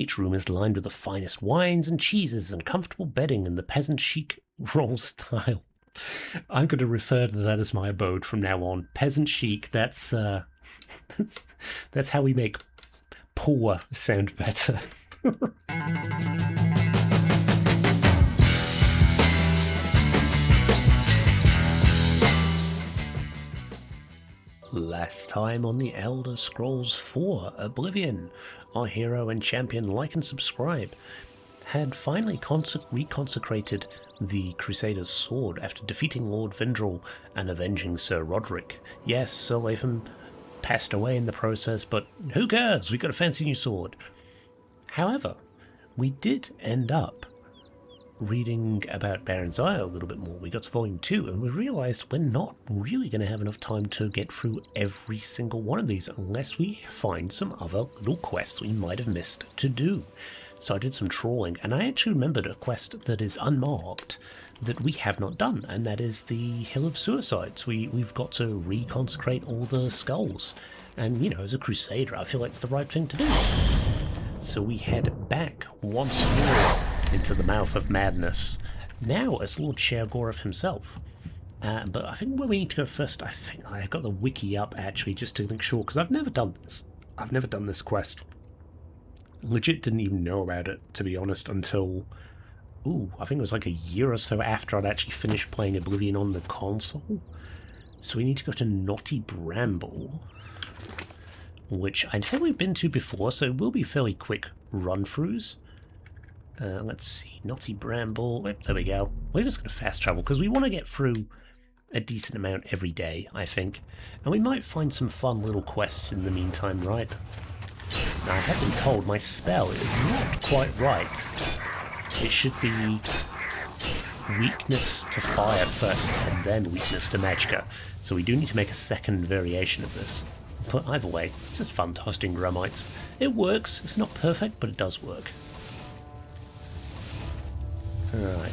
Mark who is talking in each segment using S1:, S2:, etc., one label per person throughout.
S1: Each room is lined with the finest wines and cheeses and comfortable bedding in the peasant chic roll style. I'm going to refer to that as my abode from now on. Peasant chic, that's how we make poor sound better. Last time on the Elder Scrolls 4 Oblivion, our hero and champion Like and Subscribe had finally reconsecrated the Crusader's sword after defeating Lord Vindrel and avenging Sir Roderick. Yes, Sir Latham passed away in the process, but who cares? We got a fancy new sword. However, we did end up reading about Baron's Eye a little bit more. We got to Volume 2 and we realised we're not really going to have enough time to get through every single one of these unless we find some other little quests we might have missed to do. So I did some trawling and I actually remembered a quest that is unmarked that we have not done, and that is the Hill of Suicides. We've got to reconsecrate all the skulls, and you know, as a Crusader I feel like it's the right thing to do. So we head back once more into the mouth of madness, now as Lord Sheogorath himself. But I think where we need to go first, I think I got the wiki up actually just to make sure, because I've never done this. I've never done this quest. Legit didn't even know about it, to be honest, until, I think it was like a year or so after I'd actually finished playing Oblivion on the console. So we need to go to Knotty Bramble, which I think we've been to before, so it will be fairly quick run-throughs. Let's see, Knotty Bramble, there we go. We're just going to fast travel, because we want to get through a decent amount every day, I think. And we might find some fun little quests in the meantime, right? Now, I have been told my spell is not quite right. It should be weakness to fire first, and then weakness to magicka. So we do need to make a second variation of this. But either way, it's just fun toasting grummites. It works, it's not perfect, but it does work. Alright.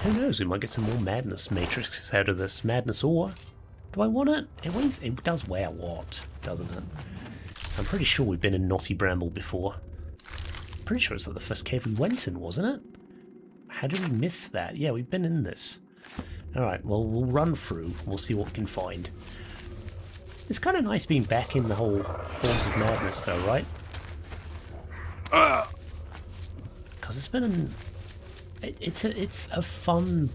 S1: Who knows, we might get some more madness matrices out of this. Madness ore. Do I want it? It does weigh a lot, doesn't it? So I'm pretty sure we've been in Knotty Bramble before. Pretty sure it's like the first cave we went in, wasn't it? How did we miss that? Yeah, we've been in this. Alright, well, we'll run through. We'll see what we can find. It's kind of nice being back in the whole Halls of Madness, though, right? Because it's been it's a fun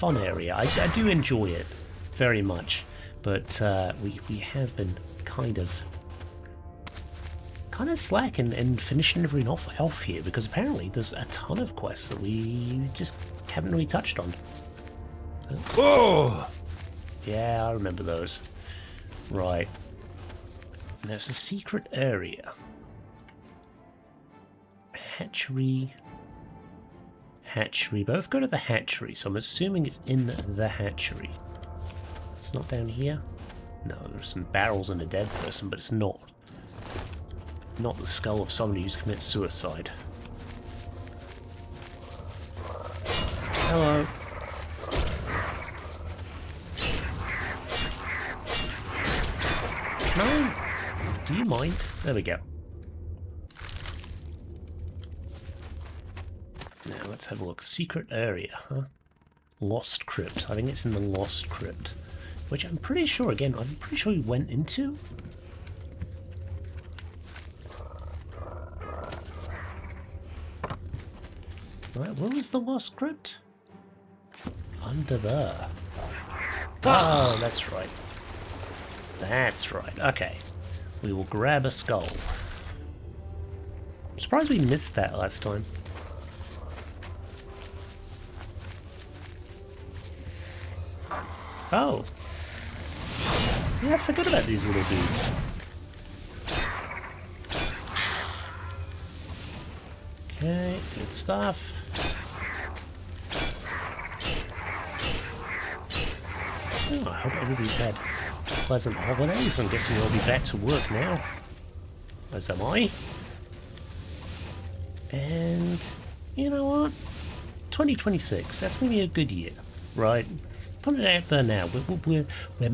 S1: area. I do enjoy it very much, but we have been kind of slack in finishing everything off here, because apparently there's a ton of quests that we just haven't really touched on. Oh! Yeah, I remember those. Right. There's a secret area. Hatchery. Both go to the hatchery, so I'm assuming it's in the hatchery. It's not down here? No, there's some barrels and a dead person, but it's not. Not the skull of somebody who's committed suicide. Hello. No. Do you mind? There we go. Now let's have a look. Secret area, huh? Lost Crypt. I think it's in the Lost Crypt. Which I'm pretty sure we went into. Right, where was the Lost Crypt? Under there. Oh, that's right. That's right. Okay. We will grab a skull. I'm surprised we missed that last time. Oh. Yeah, I forgot about these little dudes. Okay, good stuff. Oh, I hope everybody's had pleasant holidays. I'm guessing I'll be back to work now. As am I. And you know what? 2026, that's going to be a good year, right? Put it out there now. We're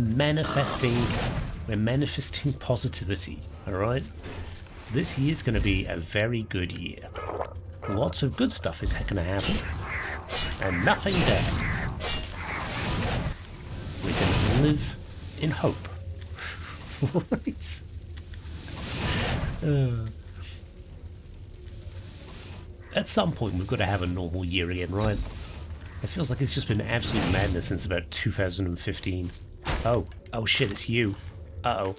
S1: manifesting positivity, alright? This year's going to be a very good year. Lots of good stuff is going to happen, and nothing bad. We can live in hope. Right? At some point, we've got to have a normal year again, right? It feels like it's just been absolute madness since about 2015. Oh shit, it's you. Uh-oh.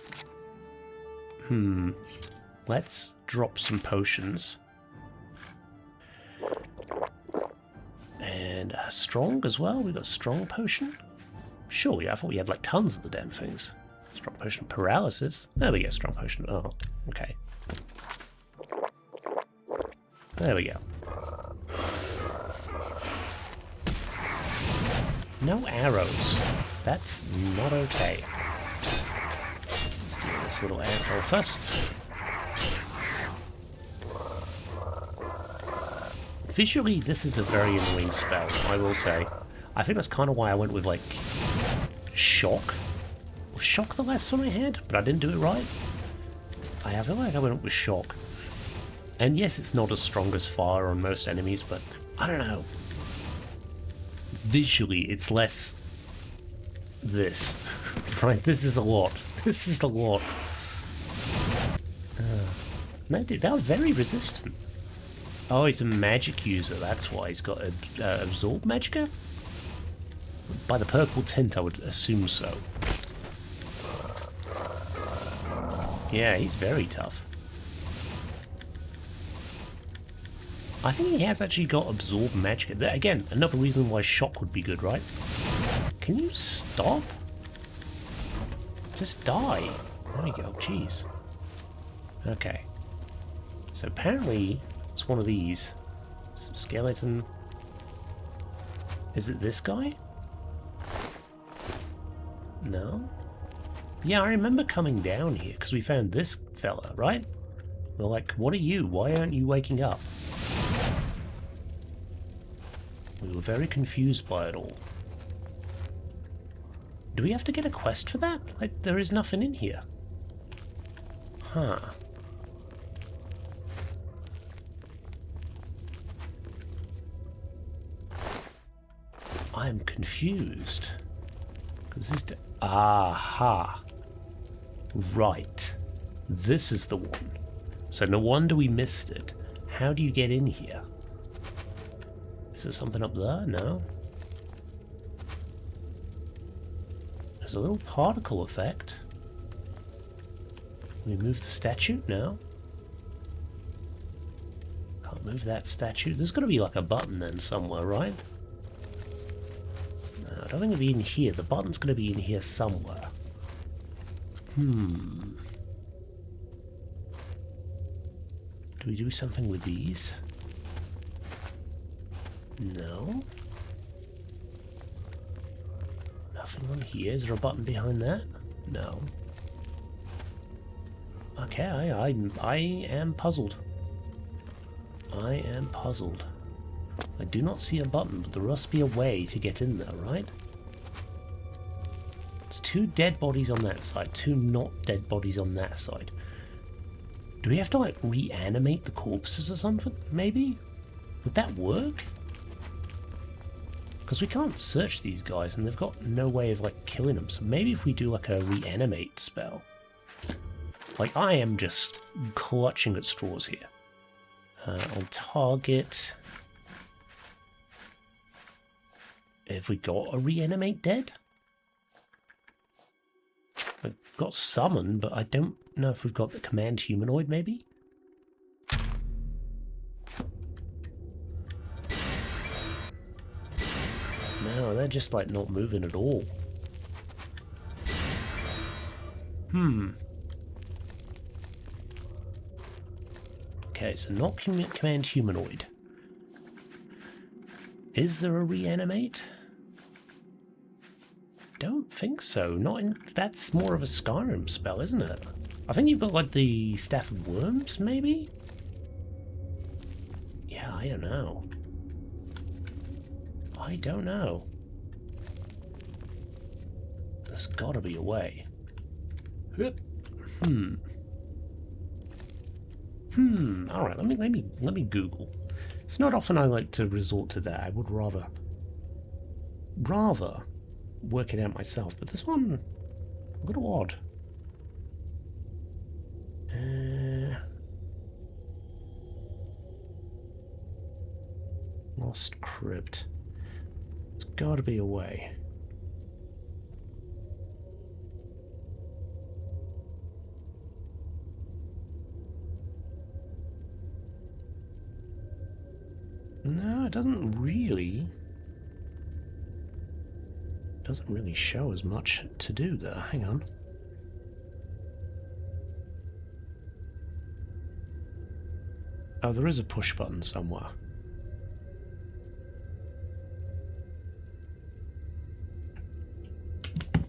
S1: Let's drop some potions. And strong as well. We got strong potion. Sure, yeah, I thought we had like tons of the damn things. Strong potion paralysis. There we go, strong potion. Oh, okay. There we go. No arrows. That's not okay. Let's do this little asshole first. Visually, this is a very annoying spell, I will say. I think that's kind of why I went with, like, Shock. Was Shock the last one I had? But I didn't do it right. I feel like I went with Shock. And yes, it's not as strong as Fire on most enemies, but I don't know. Visually, it's less this. Right? This is a lot. This is a lot. They are very resistant. Oh, he's a magic user, that's why he's got Absorb Magicka? By the purple tint, I would assume so. Yeah, he's very tough. I think he has actually got Absorb Magicka. Again, another reason why Shock would be good, right? Can you stop? Just die. There we go, jeez. Okay. So apparently, it's one of these. Skeleton. Is it this guy? No? Yeah, I remember coming down here because we found this fella, right? We're like, what are you? Why aren't you waking up? We were very confused by it all. Do we have to get a quest for that? Like, there is nothing in here. Huh. I'm confused. This is aha. Right. This is the one. So no wonder we missed it. How do you get in here? Is there something up there? No. There's a little particle effect. Can we move the statue? No. Can't move that statue. There's got to be like a button then somewhere, right? No, I don't think it'll be in here. The button's going to be in here somewhere. Do we do something with these? No. Nothing on here. Is there a button behind that? No. Okay, I am puzzled. I am puzzled. I do not see a button, but there must be a way to get in there, right? There's 2 dead bodies on that side, 2 not dead bodies on that side. Do we have to, like, reanimate the corpses or something, maybe? Would that work? Because we can't search these guys, and they've got no way of, like, killing them. So maybe if we do, like, a reanimate spell. Like, I am just clutching at straws here. On target. Have we got a reanimate dead? We've got summon, but I don't know if we've got the command humanoid, maybe? No, they're just like not moving at all. Okay, so not command humanoid. Is there a reanimate? Don't think so. Not in. That's more of a Skyrim spell, isn't it? I think you've got like the Staff of Worms, maybe? Yeah, I don't know. I don't know. There's gotta be a way. All right, let me Google. It's not often I like to resort to that. I would rather work it out myself, but this one a little odd. Lost crypt. There's got to be a way. No, it doesn't really show as much to do there. Hang on. Oh, there is a push button somewhere.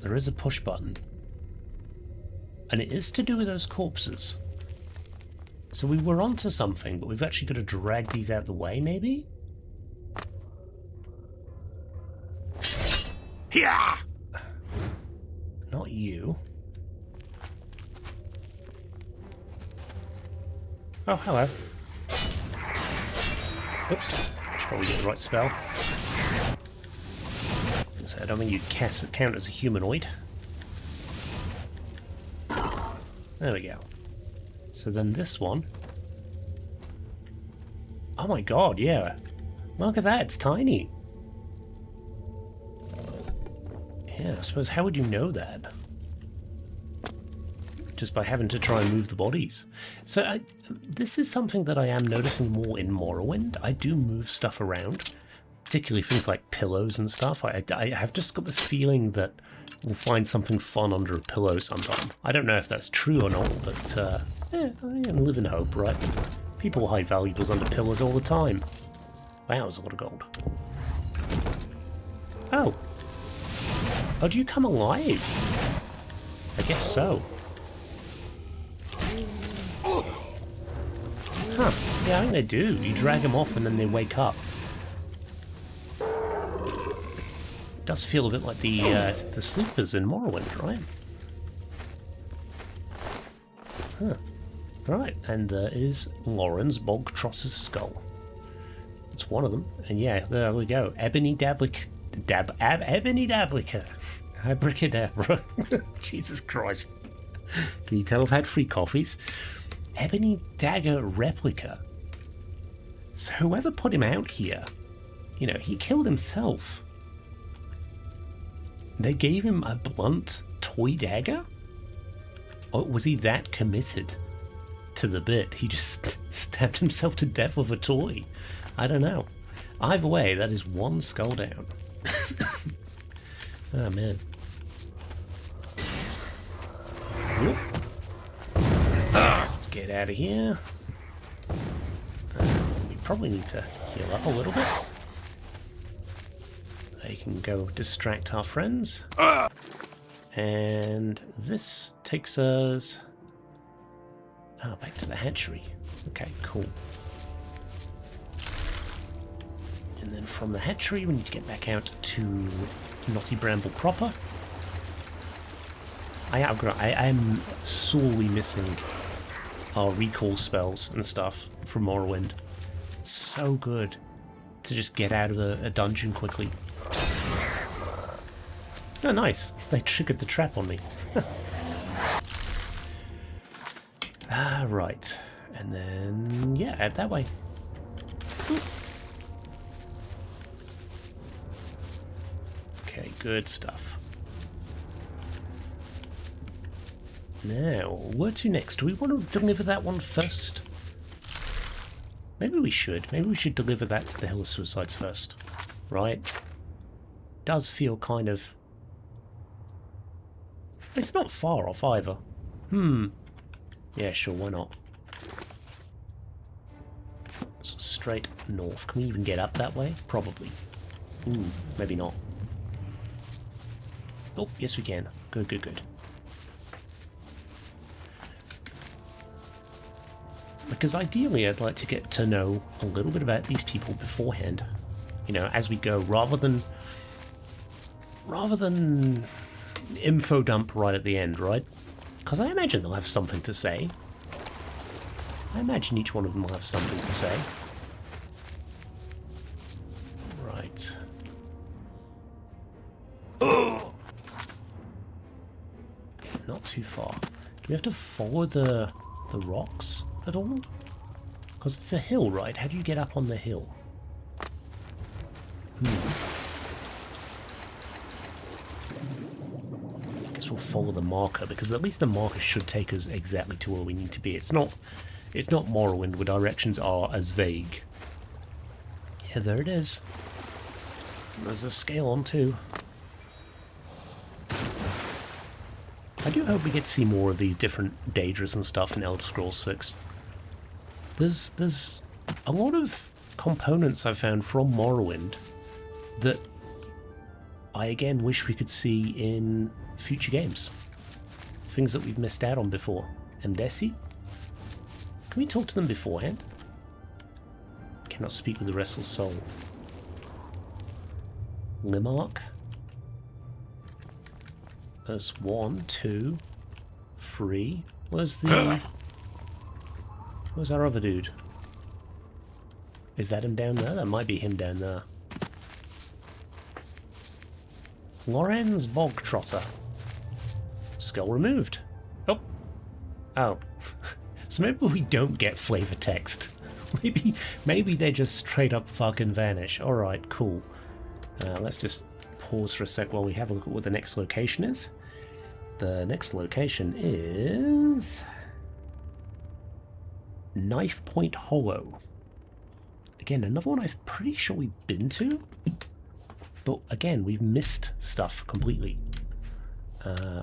S1: There is a push button. And it is to do with those corpses. So we were onto something, but we've actually got to drag these out of the way, maybe? Yeah! Not you. Oh, hello. Oops. Should probably get the right spell. So I don't think you'd count as a humanoid. There we go. So then this one. Oh my god, yeah. Look at that, it's tiny. Yeah, I suppose, how would you know that? Just by having to try and move the bodies. So this is something that I am noticing more in Morrowind. I do move stuff around, particularly things like pillows and stuff. I have just got this feeling that we'll find something fun under a pillow sometime. I don't know if that's true or not, but yeah, I can live in hope, right? People hide valuables under pillows all the time. Wow, there's a lot of gold. Oh. Oh, do you come alive? I guess so. Huh. Yeah, I think they do. You drag them off and then they wake up. It does feel a bit like the sleepers in Morrowind, right? Huh. Right, and there is Lauren's Bogtrotter's skull. It's one of them. And yeah, there we go. Ebony Dablica. Ebony Dablica. Abracadabra. Jesus Christ. Can you tell I've had 3 coffees? Ebony Dagger Replica. So whoever put him out here, you know, he killed himself. They gave him a blunt toy dagger? Or was he that committed to the bit? He just stabbed himself to death with a toy. I don't know. Either way, that is one skull down. Oh, man. Whoop. Get out of here. We probably need to heal up a little bit. They can go distract our friends. And this takes us... oh, back to the hatchery. Okay, cool. And then from the hatchery, we need to get back out to Knotty Bramble proper. I am sorely missing our recall spells and stuff from Morrowind. So good to just get out of a dungeon quickly. Oh, nice. They triggered the trap on me. Right. And then, yeah, out that way. Okay, good stuff. Now, where to next? Do we want to deliver that one first? Maybe we should. Maybe we should deliver that to the Hill of Suicides first. Right? Does feel kind of... it's not far off either. Yeah, sure, why not? So straight north. Can we even get up that way? Probably. Ooh, maybe not. Oh, yes we can. Good, good, good. Because ideally I'd like to get to know a little bit about these people beforehand. You know, as we go, rather than info dump right at the end, right? Because I imagine they'll have something to say. I imagine each one of them will have something to say. Right. Oh! Not too far. Do we have to follow the rocks at all? Because it's a hill, right? How do you get up on the hill? I guess we'll follow the marker, because at least the marker should take us exactly to where we need to be. It's not Morrowind, where directions are as vague. Yeah, there it is. There's a scale on too. I do hope we get to see more of these different Daedras and stuff in Elder Scrolls 6. There's a lot of components I've found from Morrowind that I again wish we could see in future games. Things that we've missed out on before. OBSE? Can we talk to them beforehand? Cannot speak with the restless soul. Limark? There's 1, 2, 3. Where's our other dude? Is that him down there? That might be him down there. Lorenz Bogtrotter. Skull removed. Oh. Oh. So maybe we don't get flavor text. Maybe they just straight up fucking vanish. Alright, cool. Let's just pause for a sec while we have a look at what the next location is. The next location is Knife Point Hollow. Again, another one I'm pretty sure we've been to, but again, we've missed stuff completely.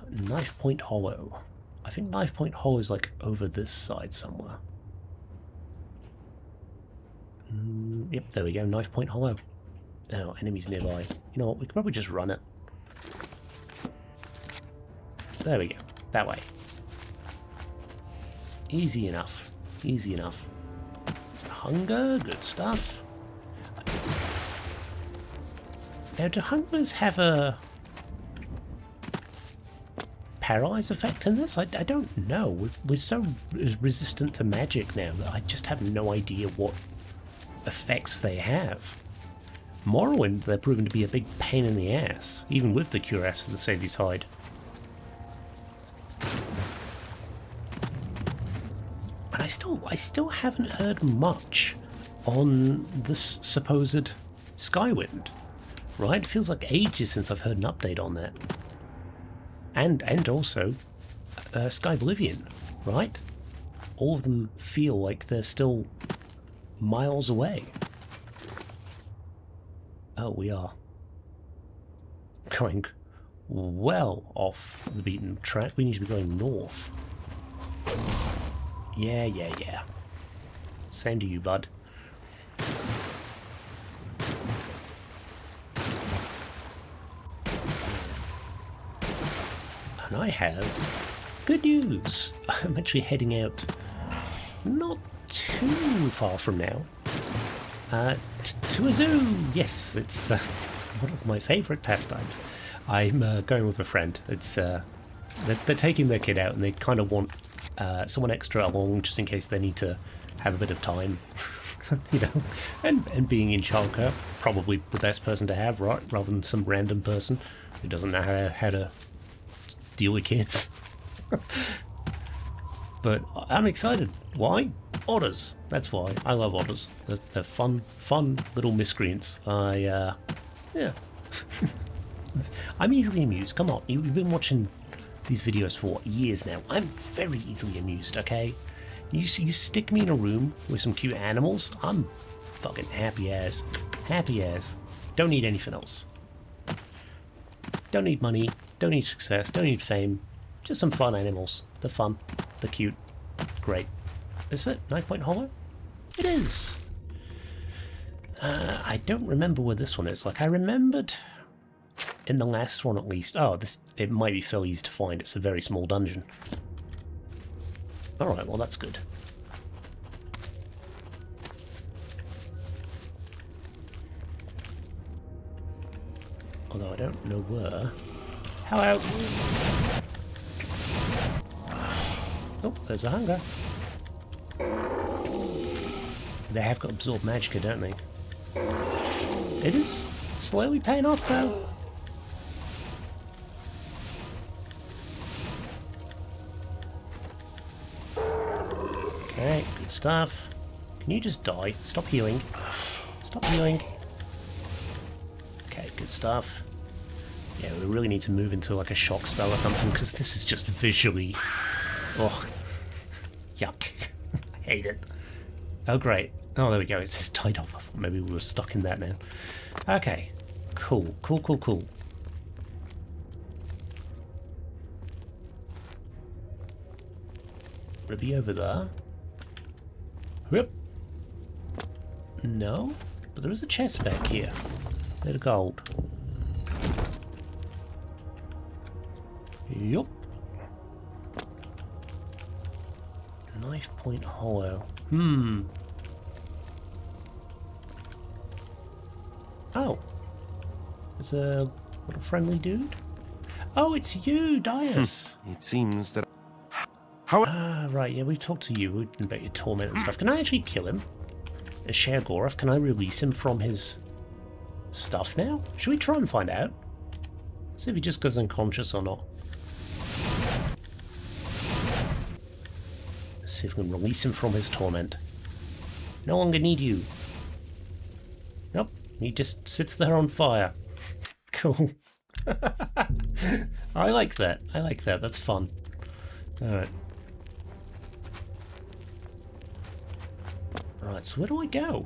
S1: Knife Point Hollow. I think Knife Point Hollow is like over this side somewhere. Yep, there we go, Knife Point Hollow. Oh, enemies nearby. You know what, we could probably just run it. There we go, that way. Easy enough, easy enough. Hunger, good stuff. Now, do hungers have a paralyze effect in this? I don't know. We're so resistant to magic now that I just have no idea what effects they have. Morrowind, they're proven to be a big pain in the ass, even with the cuirass of the Saviour's Hide. And I still haven't heard much on this supposed Skywind, right? It feels like ages since I've heard an update on that. And also SkyBolivion, right? All of them feel like they're still miles away. Oh, we are going well off the beaten track. We need to be going north. Yeah. Same to you, bud. And I have good news. I'm actually heading out not too far from now. To a zoo! Yes, it's one of my favourite pastimes. I'm going with a friend. It's they're taking their kid out and they kind of want someone extra along just in case they need to have a bit of time, you know. And being in childcare, probably the best person to have, right? Rather than some random person who doesn't know how to deal with kids. But I'm excited. Why? Otters. That's why. I love otters. They're fun little miscreants. Yeah. I'm easily amused. Come on, you've been watching these videos for years now. I'm very easily amused, okay? You stick me in a room with some cute animals, I'm fucking happy as. Happy as. Don't need anything else. Don't need money, don't need success, don't need fame. Just some fun animals. They're fun. They're cute. Great. Is it Knife Point Hollow? It is! I don't remember where this one is. Like, I remembered in the last one at least. Oh, it might be fairly easy to find. It's a very small dungeon. Alright, well that's good. Although I don't know where. Hello! Oh, there's a hunger. They have got absorb magicka, don't they? It is slowly paying off though. Okay, good stuff. Can you just die? Stop healing. Stop healing. Okay, good stuff. Yeah, we really need to move into like a shock spell or something, because this is just visually... Oh, yuck. I hate it. Oh, great. Oh, there we go. It says tied off. I thought maybe we were stuck in that now. Okay. Cool, cool, cool, cool. Ruby over there. Whoop. No, but there is a chest back here. Bit of gold. Yup. Knife point hollow. Oh. There's a little friendly dude. Oh, it's you, Dias.
S2: It seems that...
S1: Ah, right, yeah, we talked to you about your torment and stuff. Can I actually kill him? As Sheogorath, can I release him from his stuff now? Should we try and find out? See if he just goes unconscious or not. Let's see if we can release him from his torment. No longer need you. Nope, he just sits there on fire. Cool. I like that. I like that. That's fun. Alright. Right, so where do I go?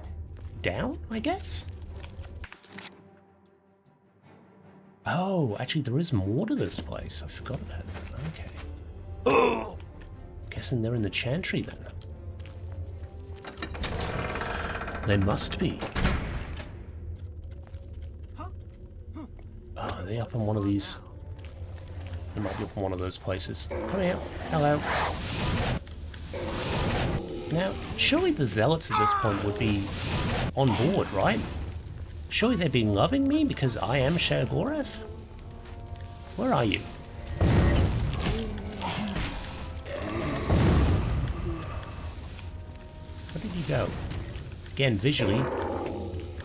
S1: Down, I guess? Oh, actually there is more to this place. I forgot about that. Okay. Oh! Guessing they're in the chantry then. They must be. Oh, are they up on one of these? They might be up on one of those places. Come here. Hello. Now, surely the zealots at this point would be on board, right? Surely they'd be loving me because I am Sheogorath? Where are you? Where did you go? Again, visually,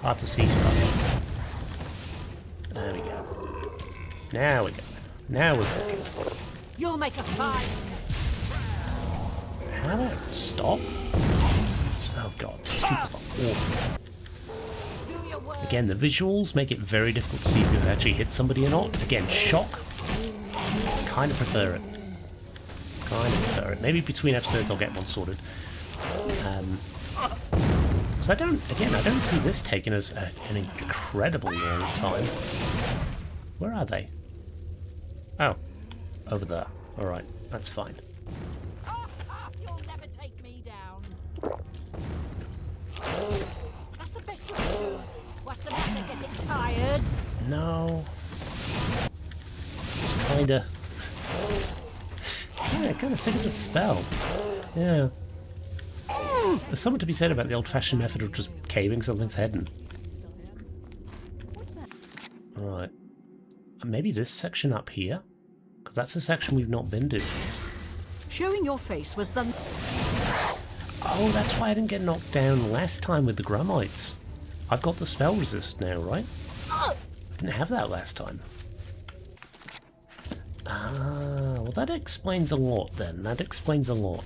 S1: hard to see stuff. There we go. Now we go. Now we're talking.
S3: You'll make a fine.
S1: How do I stop? Oh god, these people are awful. Again, the visuals make it very difficult to see if you've actually hit somebody or not. Again, shock. Kind of prefer it. Kind of prefer it. Maybe between episodes I'll get one sorted. So I don't see this taking us an incredibly long time. Where are they? Oh, over there. Alright, that's fine.
S3: You'll never take me down. That's the best you can do. What's the matter? Getting tired?
S1: No. Just kinda... Yeah, kinda sick of the spell. Yeah. There's something to be said about the old-fashioned method of just caving something's head in. Right. Maybe this section up here? Because that's a section we've not been to.
S3: Showing your face was the...
S1: Oh, that's why I didn't get knocked down last time with the Grummites. I've got the spell resist now, right? I didn't have that last time. Ah, well that explains a lot then. That explains a lot.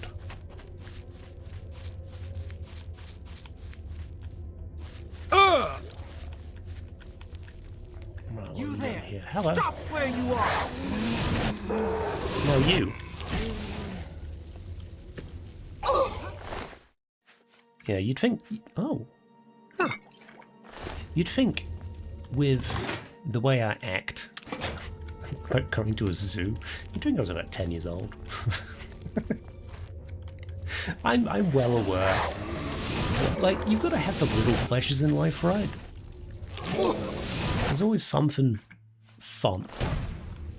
S1: Right,
S2: You there!
S1: here? Hello.
S2: Stop where you are!
S1: No, you. Yeah, you'd think... Oh. Huh. You'd think with the way I act, like going to a zoo, you'd think I was about 10 years old. I'm well aware. Like, you've got to have the little pleasures in life, right? There's always something fun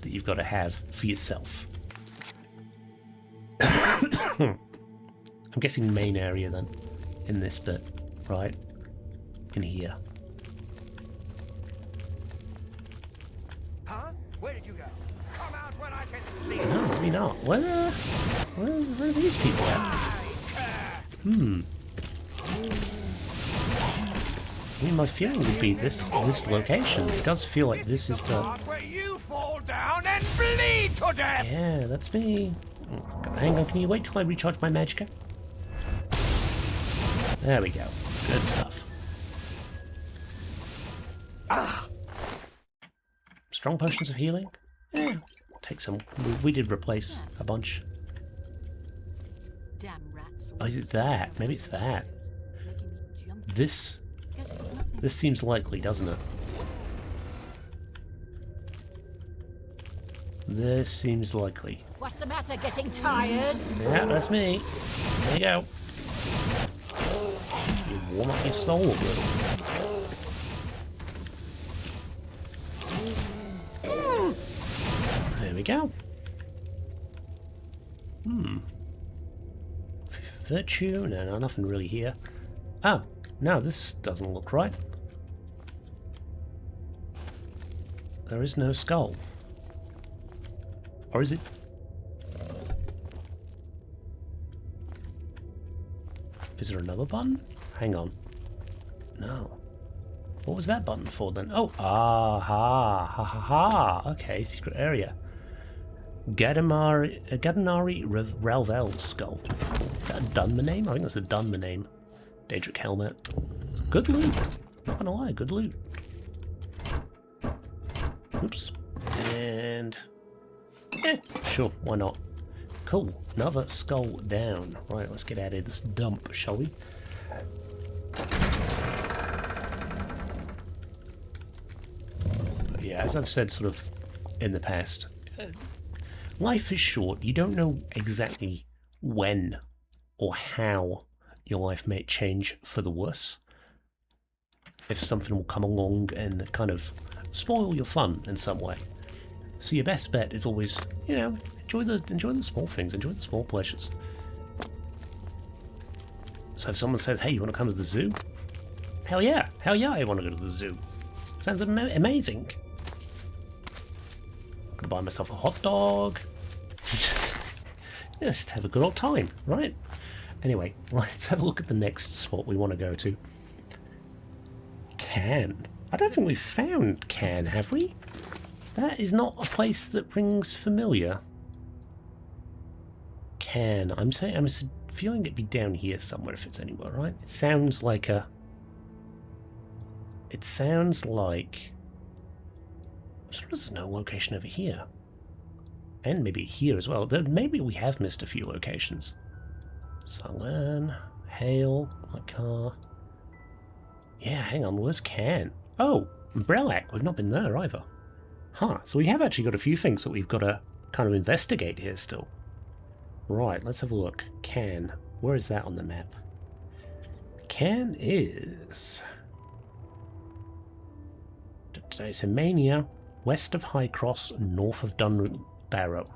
S1: that you've got to have for yourself. I'm guessing main area then, in this bit, right? In here.
S2: Huh? Where did you go? Come out when I can see you.
S1: No, maybe not. Where are these people at? I mean, my feeling would be this location. It does feel like this is the...
S2: Where you fall down and bleed to death!
S1: Yeah, that's me. Oh, hang on, can you wait till I recharge my magicka? There we go. Good stuff. Strong potions of healing? Yeah, take some. We did replace a bunch.
S3: Damn rats.
S1: Oh, is it that? Maybe it's that.
S3: Making me jump.
S1: This
S3: Guess it was nothing.
S1: This seems likely, doesn't it? This seems likely.
S3: What's the matter? Getting tired?
S1: Yeah, that's me. There you go. You warm up your soul a little. There we go. Virtue? No, nothing really here. Oh, no, this doesn't look right. There is no skull. Or is it? Is there another button? Hang on. No. What was that button for then? Oh, ha ha. Okay, secret area. Gadanari Ralvel's skull. Is that a Dunmer name? I think that's a Dunmer name. Daedric helmet. Good loot. Not gonna lie, good loot. Oops. And... sure, why not? Cool. Another skull down. Right, let's get out of this dump, shall we? But yeah, as I've said sort of in the past, life is short. You don't know exactly when or how your life may change for the worse. If something will come along and kind of spoil your fun in some way. So your best bet is always, you know, enjoy the small things, enjoy the small pleasures. So if someone says, hey, you want to come to the zoo? Hell yeah, I want to go to the zoo. Sounds amazing. I'm gonna buy myself a hot dog. Just have a good old time, right? Anyway, let's have a look at the next spot we want to go to. Cannes. I don't think we've found Cannes, have we? That is not a place that rings familiar. Cannes. I'm feeling it'd be down here somewhere if it's anywhere, right? It sounds like a... It sounds like... There's no location over here. And maybe here as well. Maybe we have missed a few locations. Salan, Hale, my car. Yeah, hang on, where's Cannes? Oh, Brelac. We've not been there either. Huh, so we have actually got a few things that we've got to kind of investigate here still. Right, let's have a look. Cannes. Where is that on the map? Cannes is... It's in Mania, west of High Cross, north of Dunroot Barrow.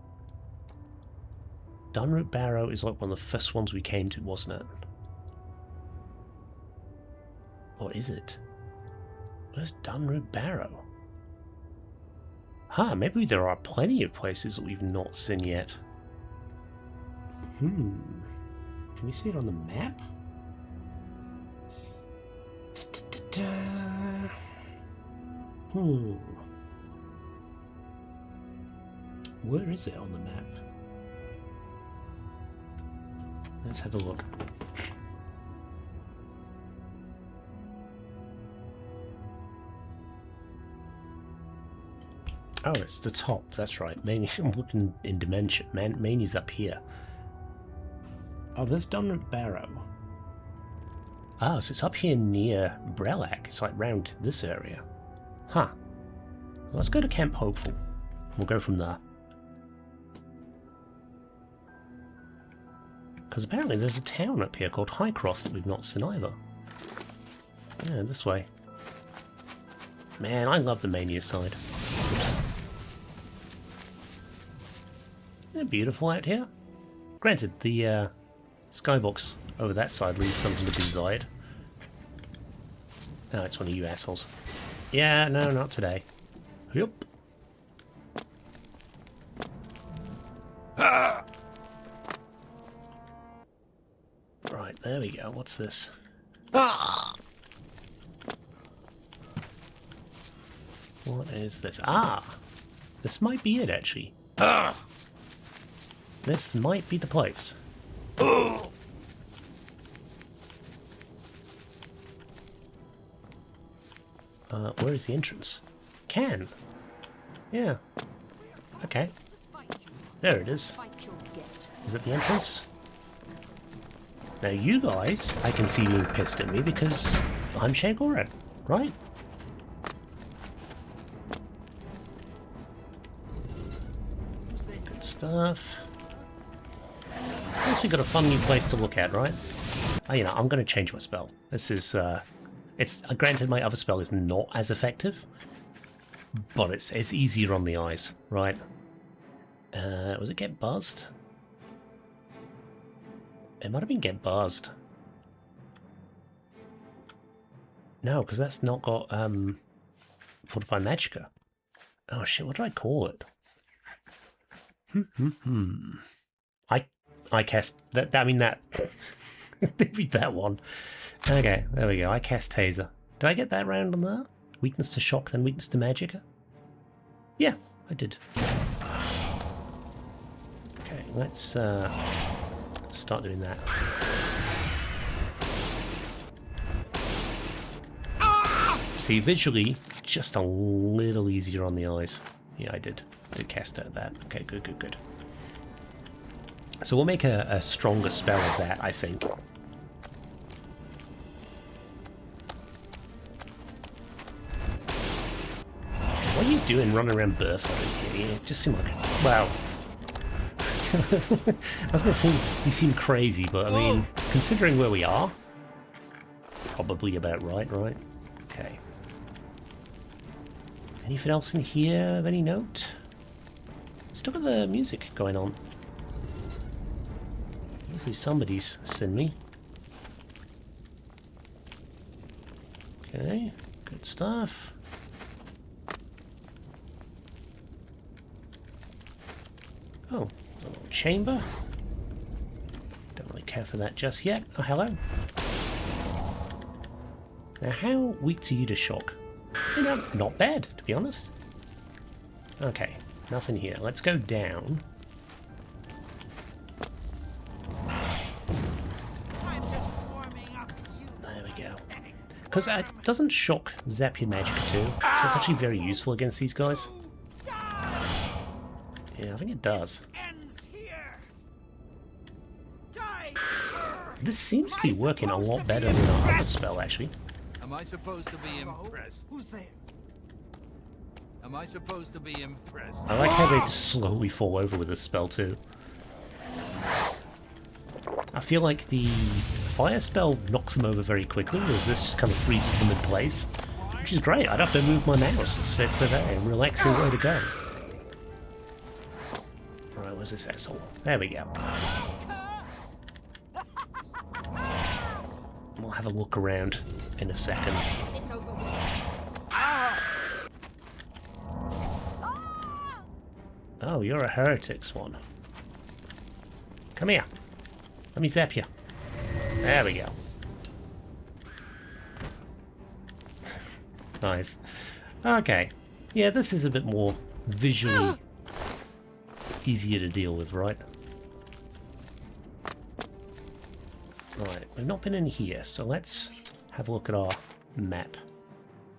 S1: Dunroot Barrow is like one of the first ones we came to, wasn't it? Or is it? Where's Dunroot Barrow? Huh, maybe there are plenty of places that we've not seen yet. Can we see it on the map? Where is it on the map? Let's have a look. Oh, it's the top, that's right. Mania, I'm looking in dimension. Mania's up here. Oh, there's Dunroot Barrow. Oh, so it's up here near Brelac. It's like round this area. Huh. Well, let's go to Camp Hopeful. We'll go from there. Because apparently there's a town up here called High Cross that we've not seen either. Yeah, this way. Man, I love the Mania side. Oops. Isn't it beautiful out here? Granted, the skybox over that side leaves something to be desired. Oh, it's one of you assholes. Yeah, no, not today. Yep. Right, there we go. What's this? What is this? Ah! This might be it, actually. This might be the place. Where is the entrance? Can. Yeah. Okay. There it is. Is that the entrance? Now you guys, I can see being pissed at me because I'm Sheogorath, right? Good stuff. At least we got a fun new place to look at, right? Oh, you know, I'm going to change my spell. This is, it's granted my other spell is not as effective, but it's easier on the eyes, right? Was it Get Buzzed? It might have been Get Buzzed. No, because that's not got Fortify Magicka. Oh shit, what did I call it? I cast that. I mean that. Maybe that one. Okay, there we go. I cast Taser. Did I get that round on that? Weakness to shock, then weakness to Magicka? Yeah, I did. Okay, let's start doing that. See, visually, just a little easier on the eyes. Yeah, I did cast out that. Okay, good, good, good. So we'll make a stronger spell of that, I think. What are you doing running around barefoot in here? You just seem like... Wow. I was going to say you seem crazy, but I mean, considering where we are, probably about right, right? Okay. Anything else in here of any note? Still got the music going on. Obviously somebody's sent me. Okay, good stuff. Oh, a little chamber. Don't really care for that just yet. Oh, hello. Now, how weak are you to shock? You know, not bad, to be honest. Okay, nothing here. Let's go down. There we go. Because doesn't shock zap your magic too? So it's actually very useful against these guys. Yeah, I think it does. This seems to be working a lot better than our other spell, actually.
S2: Am I supposed to be impressed? Who's there? Am I supposed to be impressed?
S1: I like how they just slowly fall over with this spell too. I feel like the fire spell knocks them over very quickly, whereas this just kind of freezes them in place. Which is great, I'd have to move my mouse. It's a very relaxing way to go. Right, where's this asshole? There we go. We'll have a look around in a second. Oh, you're a heretic, Swan. Come here. Let me zap you. There we go. Nice. Okay. Yeah, this is a bit more visually easier to deal with, right? Right, we've not been in here, so let's have a look at our map.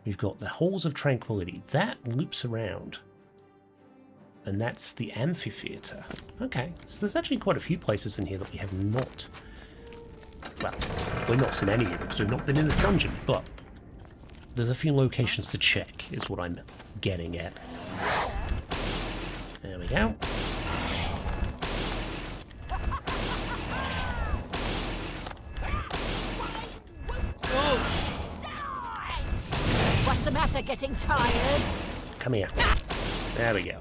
S1: We've got the Halls of Tranquility. That loops around. And that's the amphitheater. Okay, so there's actually quite a few places in here that we have not... Well, we've not seen any of it because we've not been in this dungeon, but there's a few locations to check, is what I'm getting at. There we go.
S3: What's the matter? Getting tired?
S1: Come here. There we go.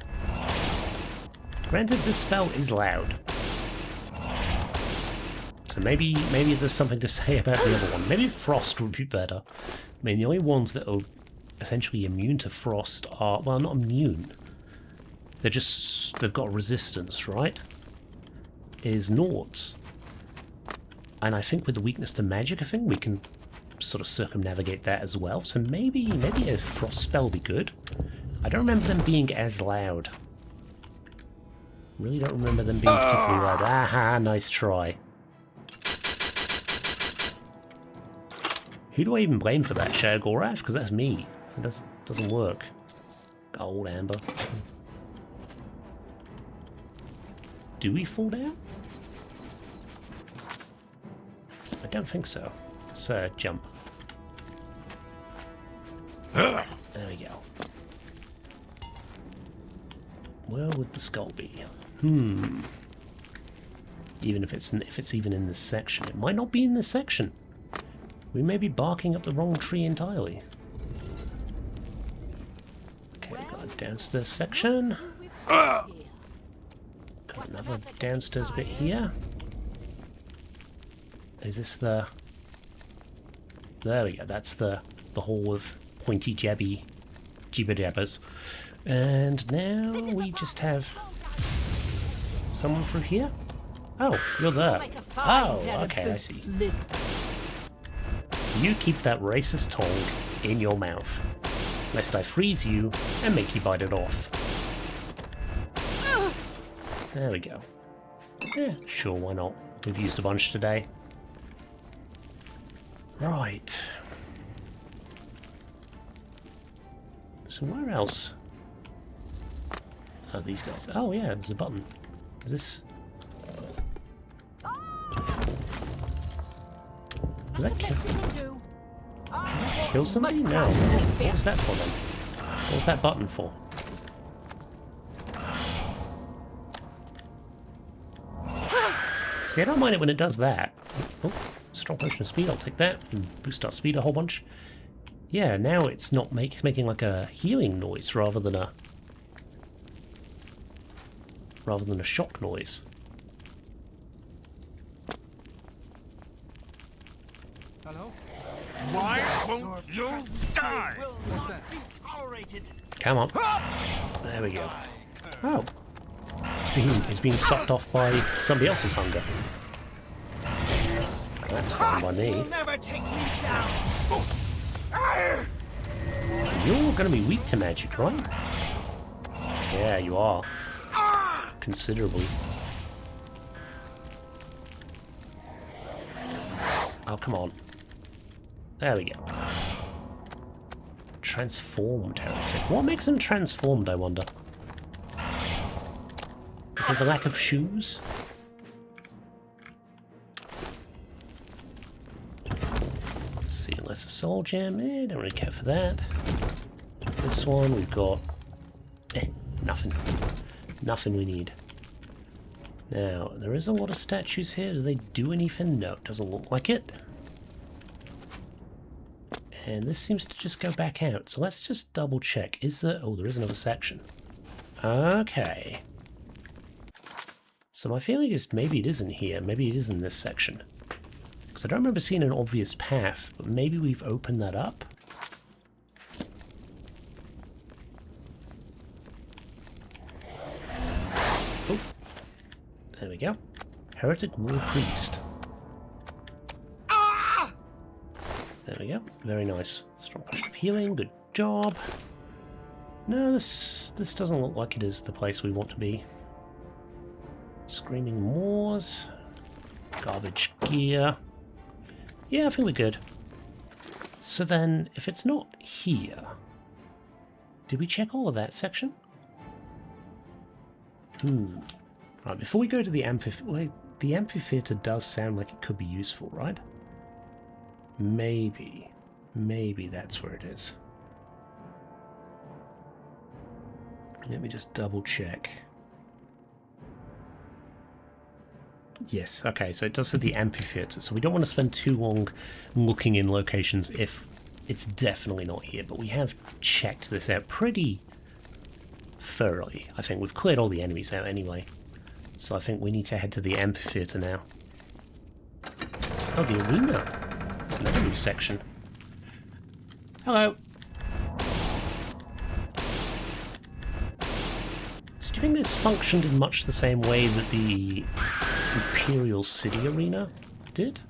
S1: Granted, this spell is loud. So maybe there's something to say about the other one. Maybe Frost would be better. I mean, the only ones that are essentially immune to Frost are... Well, not immune. They're just... They've got resistance, right? Is Nords. And I think with the weakness to magic, I think we can sort of circumnavigate that as well. So maybe a Frost spell would be good. I don't remember them being as loud. Really don't remember them being particularly loud. Aha, nice try. Who do I even blame for that? Sheogorath? Because that's me. It doesn't work. Gold amber. Do we fall down? I don't think so. So, jump. There we go. Where would the skull be? Even if it's even in this section. It might not be in this section. We may be barking up the wrong tree entirely. Okay, got a downstairs section. Got another downstairs bit here. Is this the... There we go, that's the hall of pointy jabby jibber-jabbers. And now we just have someone through here? Oh, you're there. Oh, okay, I see. You keep that racist tongue in your mouth, lest I freeze you and make you bite it off. There we go. Yeah, sure, why not? We've used a bunch today. Right. So where else? Oh, these guys. Oh yeah, there's a button. Is this... Did that kill somebody? No. What was that for then? What was that button for? See, I don't mind it when it does that. Oh, strong potion of speed, I'll take that. And boost our speed a whole bunch. Yeah, now it's not making like a healing noise rather than a shock noise.
S2: Hello?
S4: Why won't you die?
S2: What's that?
S1: Come on. There we go. Oh. He's being sucked off by somebody else's hunger. That's fine by me.
S4: Never take me down.
S1: You're going to be weak to magic, right? Yeah, you are. Considerably. Oh, come on. There we go. Transformed heretic. What makes him transformed, I wonder? Is it the lack of shoes? Let's see, unless a soul gem. Don't really care for that. This one, we've got... nothing. Nothing we need. Now, there is a lot of statues here. Do they do anything? No, it doesn't look like it. And this seems to just go back out. So let's just double check. Is there... Oh, there is another section. Okay. So my feeling is maybe it isn't here. Maybe it is in this section. Because I don't remember seeing an obvious path, but maybe we've opened that up. Oh. There we go. Heretic War Priest. There we go. Very nice. Strong potion of healing. Good job. No, this doesn't look like it is the place we want to be. Screaming Moors. Garbage gear. Yeah, I think we're good. So then, if it's not here... Did we check all of that section? Right, before we go to the amphitheater... Wait, the amphitheater does sound like it could be useful, right? Maybe that's where it is. Let me just double check. Yes, okay, so it does say the amphitheater, so we don't want to spend too long looking in locations if it's definitely not here, but we have checked this out pretty thoroughly. I think we've cleared all the enemies out anyway, so I think we need to head to the amphitheater now. Oh, the arena! It's another new section. Hello! So do you think this functioned in much the same way that the Imperial City Arena did?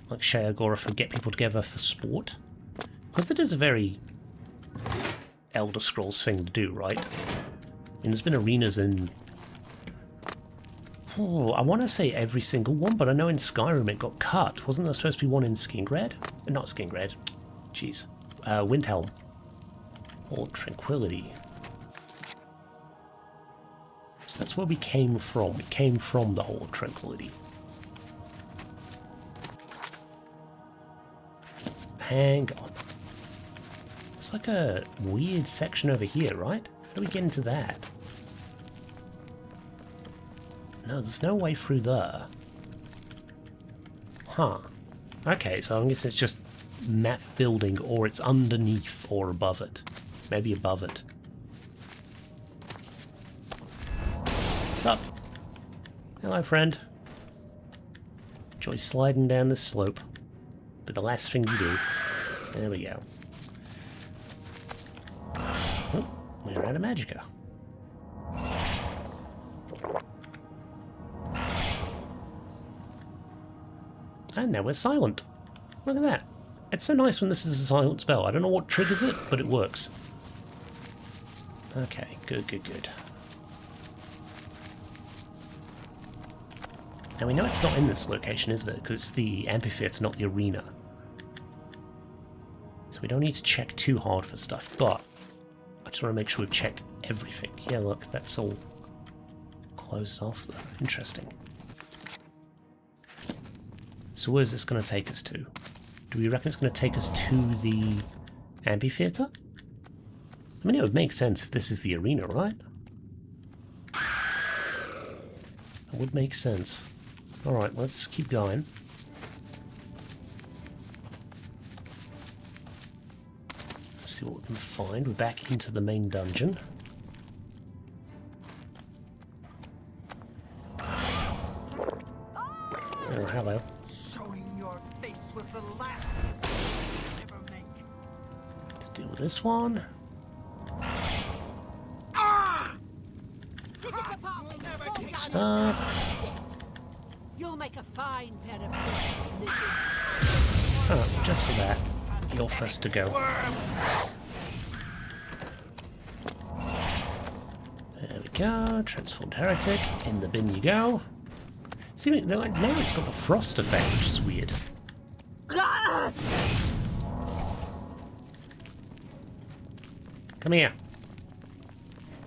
S1: Like Sheogorath would get people together for sport? Because it is a very Elder Scrolls thing to do, right? I mean, there's been arenas in... Oh, I want to say every single one, but I know in Skyrim it got cut. Wasn't there supposed to be one in Skingred? Not Skingred. Jeez. Windhelm. Or Tranquility. So that's where we came from. We came from the Hall of Tranquility. Hang on. It's like a weird section over here, right? How do we get into that? No, there's no way through there. Huh. Okay, so I guess it's just map building, or it's underneath or above it. Maybe above it. What's up? Hello, friend. Enjoy sliding down this slope. But the last thing you do. There we go. Oh, we're out of magicka. And now we're silent. Look at that. It's so nice when this is a silent spell. I don't know what triggers it, but it works. Okay, good, good, good. Now we know it's not in this location, is it? Because it's the amphitheatre, not the arena. So we don't need to check too hard for stuff, but I just want to make sure we've checked everything. Yeah, look, that's all closed off there. Interesting. So where's this going to take us to? Do we reckon it's going to take us to the amphitheatre? I mean, it would make sense if this is the arena, right? It would make sense. Alright, let's keep going. Let's see what we can find. We're back into the main dungeon. Oh, hello.
S4: Was the last mistake you ever make.
S1: Let's deal with this one.
S3: This is the part
S4: We'll never take
S1: Stuff.
S3: You'll make a fine pair of boots.
S1: Oh, just for that. You're first to go. There we go. Transformed Heretic. In the bin you go. See, like, now it's got the frost effect, which is weird. Come here.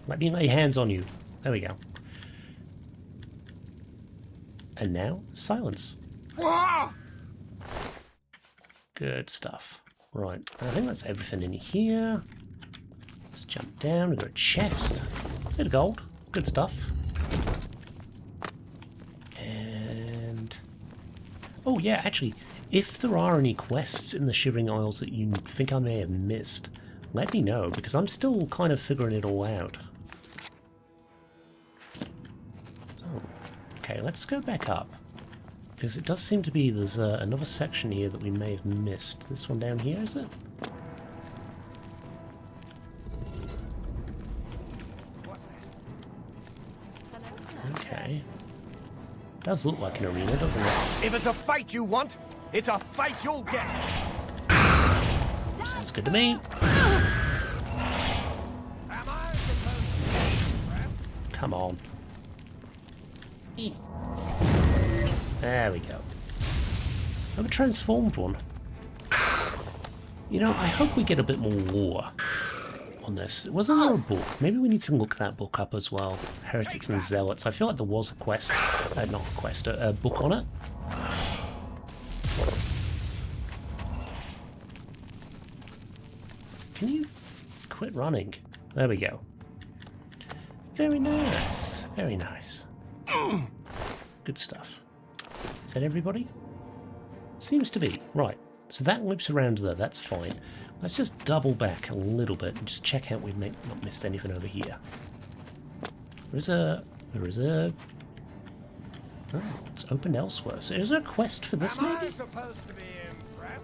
S1: Let me lay hands on you. There we go. And now, silence. Good stuff. Right, I think that's everything in here. Let's jump down. We've got a chest. Bit of gold. Good stuff. And... oh yeah, actually, if there are any quests in the Shivering Isles that you think I may have missed, let me know, because I'm still kind of figuring it all out. Oh, okay, let's go back up. Because it does seem to be there's another section here that we may have missed. This one down here, is it? Okay. Does look like an arena, doesn't it?
S4: If it's a fight you want, it's a fight you'll get.
S1: Sounds good to me. Come on. There we go. I've a transformed one. You know, I hope we get a bit more lore on this. Wasn't there a book? Maybe we need to look that book up as well. Heretics and Zealots. I feel like there was a quest. Not a quest, a book on it. Can you quit running? There we go. Very nice. Very nice. Good stuff. Is that everybody? Seems to be. Right. So that loops around there. That's fine. Let's just double back a little bit and just check out we've not missed anything over here. There is a... oh, it's opened elsewhere. So is there a quest for this maybe?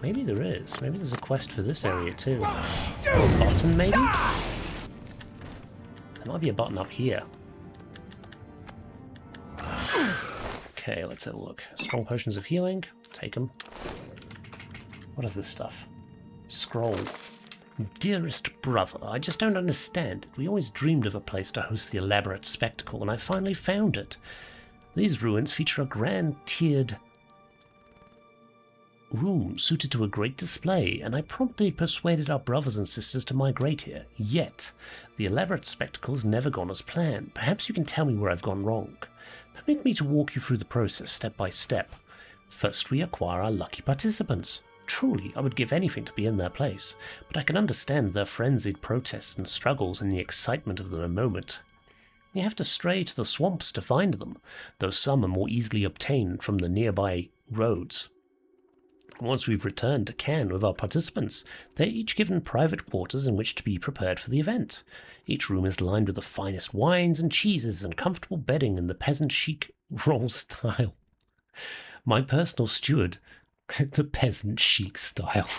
S1: Maybe there is. Maybe there's a quest for this area too. A button maybe? There might be a button up here. Okay, let's have a look. Strong potions of healing. Take them. What is this stuff? Scroll. Dearest brother, I just don't understand it. We always dreamed of a place to host the elaborate spectacle, and I finally found it. These ruins feature a grand tiered room suited to a great display, and I promptly persuaded our brothers and sisters to migrate here. Yet, the elaborate spectacle's never gone as planned. Perhaps you can tell me where I've gone wrong. Permit me to walk you through the process step by step. First, we acquire our lucky participants. Truly, I would give anything to be in their place, but I can understand their frenzied protests and struggles in the excitement of the moment. You have to stray to the swamps to find them, though some are more easily obtained from the nearby roads. Once we've returned to Cannes with our participants, they're each given private quarters in which to be prepared for the event. Each room is lined with the finest wines and cheeses and comfortable bedding in the peasant chic roll style. My personal steward, the peasant chic style.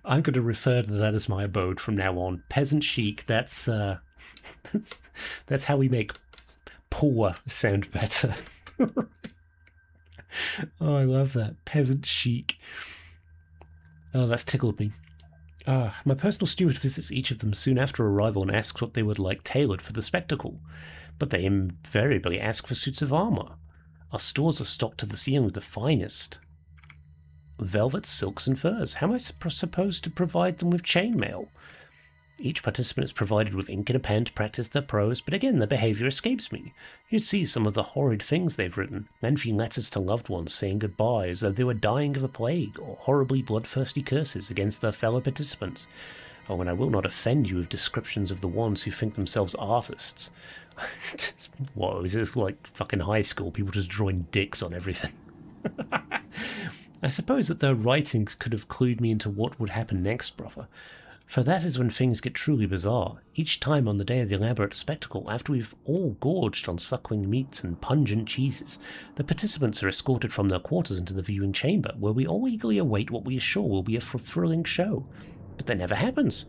S1: I'm going to refer to that as my abode from now on. Peasant chic, that's how we make poor sound better. Oh, I love that. Peasant chic. Oh, that's tickled me. My personal steward visits each of them soon after arrival and asks what they would like tailored for the spectacle, but they invariably ask for suits of armor. Our stores are stocked to the ceiling with the finest velvets, silks, and furs. How am I supposed to provide them with chainmail? Each participant is provided with ink and a pen to practice their prose, but again, their behavior escapes me. You'd see some of the horrid things they've written, lengthy letters to loved ones saying goodbye as though they were dying of a plague, or horribly bloodthirsty curses against their fellow participants. Oh, and I will not offend you with descriptions of the ones who think themselves artists. What, is this like fucking high school? People just drawing dicks on everything. I suppose that their writings could have clued me into what would happen next, brother. For that is when things get truly bizarre. Each time on the day of the elaborate spectacle, after we've all gorged on suckling meats and pungent cheeses, the participants are escorted from their quarters into the viewing chamber, where we all eagerly await what we are sure will be a thrilling show. But that never happens.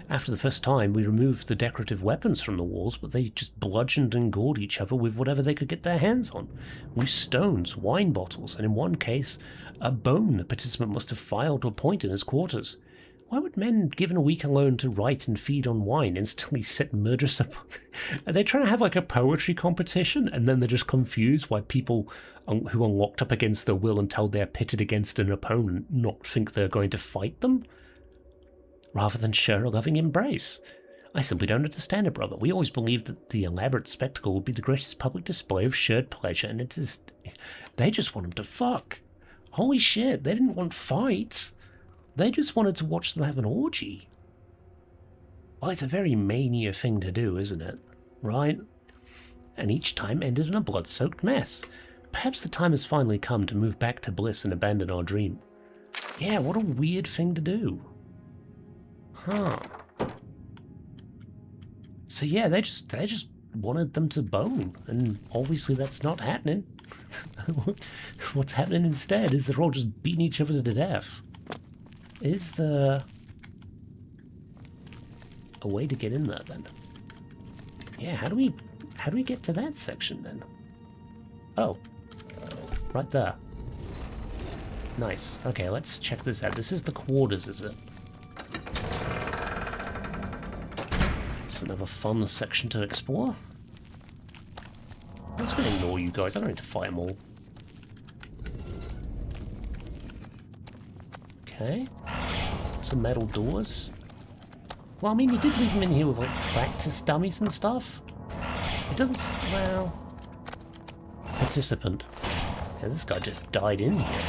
S1: After the first time, we removed the decorative weapons from the walls, but they just bludgeoned and gored each other with whatever they could get their hands on. With stones, wine bottles, and in one case, a bone the participant must have filed to a point in his quarters. Why would men given a week alone to write and feed on wine instantly set murderous up? Are they trying to have like a poetry competition, and then they're just confused why people who are locked up against their will until they're pitted against an opponent not think they're going to fight them? Rather than share a loving embrace. I simply don't understand it, brother. We always believed that the elaborate spectacle would be the greatest public display of shared pleasure, and it is... They just want them to fuck. Holy shit, they didn't want fights. They just wanted to watch them have an orgy. Well, it's a very mania thing to do, isn't it? Right? And each time ended in a blood-soaked mess. Perhaps the time has finally come to move back to bliss and abandon our dream. Yeah, what a weird thing to do. Huh. So yeah, they just wanted them to bone, and obviously that's not happening. What's happening instead is they're all just beating each other to death. Is there a way to get in there then? Yeah, how do we get to that section then? Oh, right there. Nice. Okay, let's check this out. This is the quarters, is it? So another fun section to explore. I'm just going to ignore you guys. I don't need to fight them all. Okay. Some metal doors. Well, I mean, you did leave them in here with, like, practice dummies and stuff. It doesn't... well... Participant. Yeah, this guy just died in here.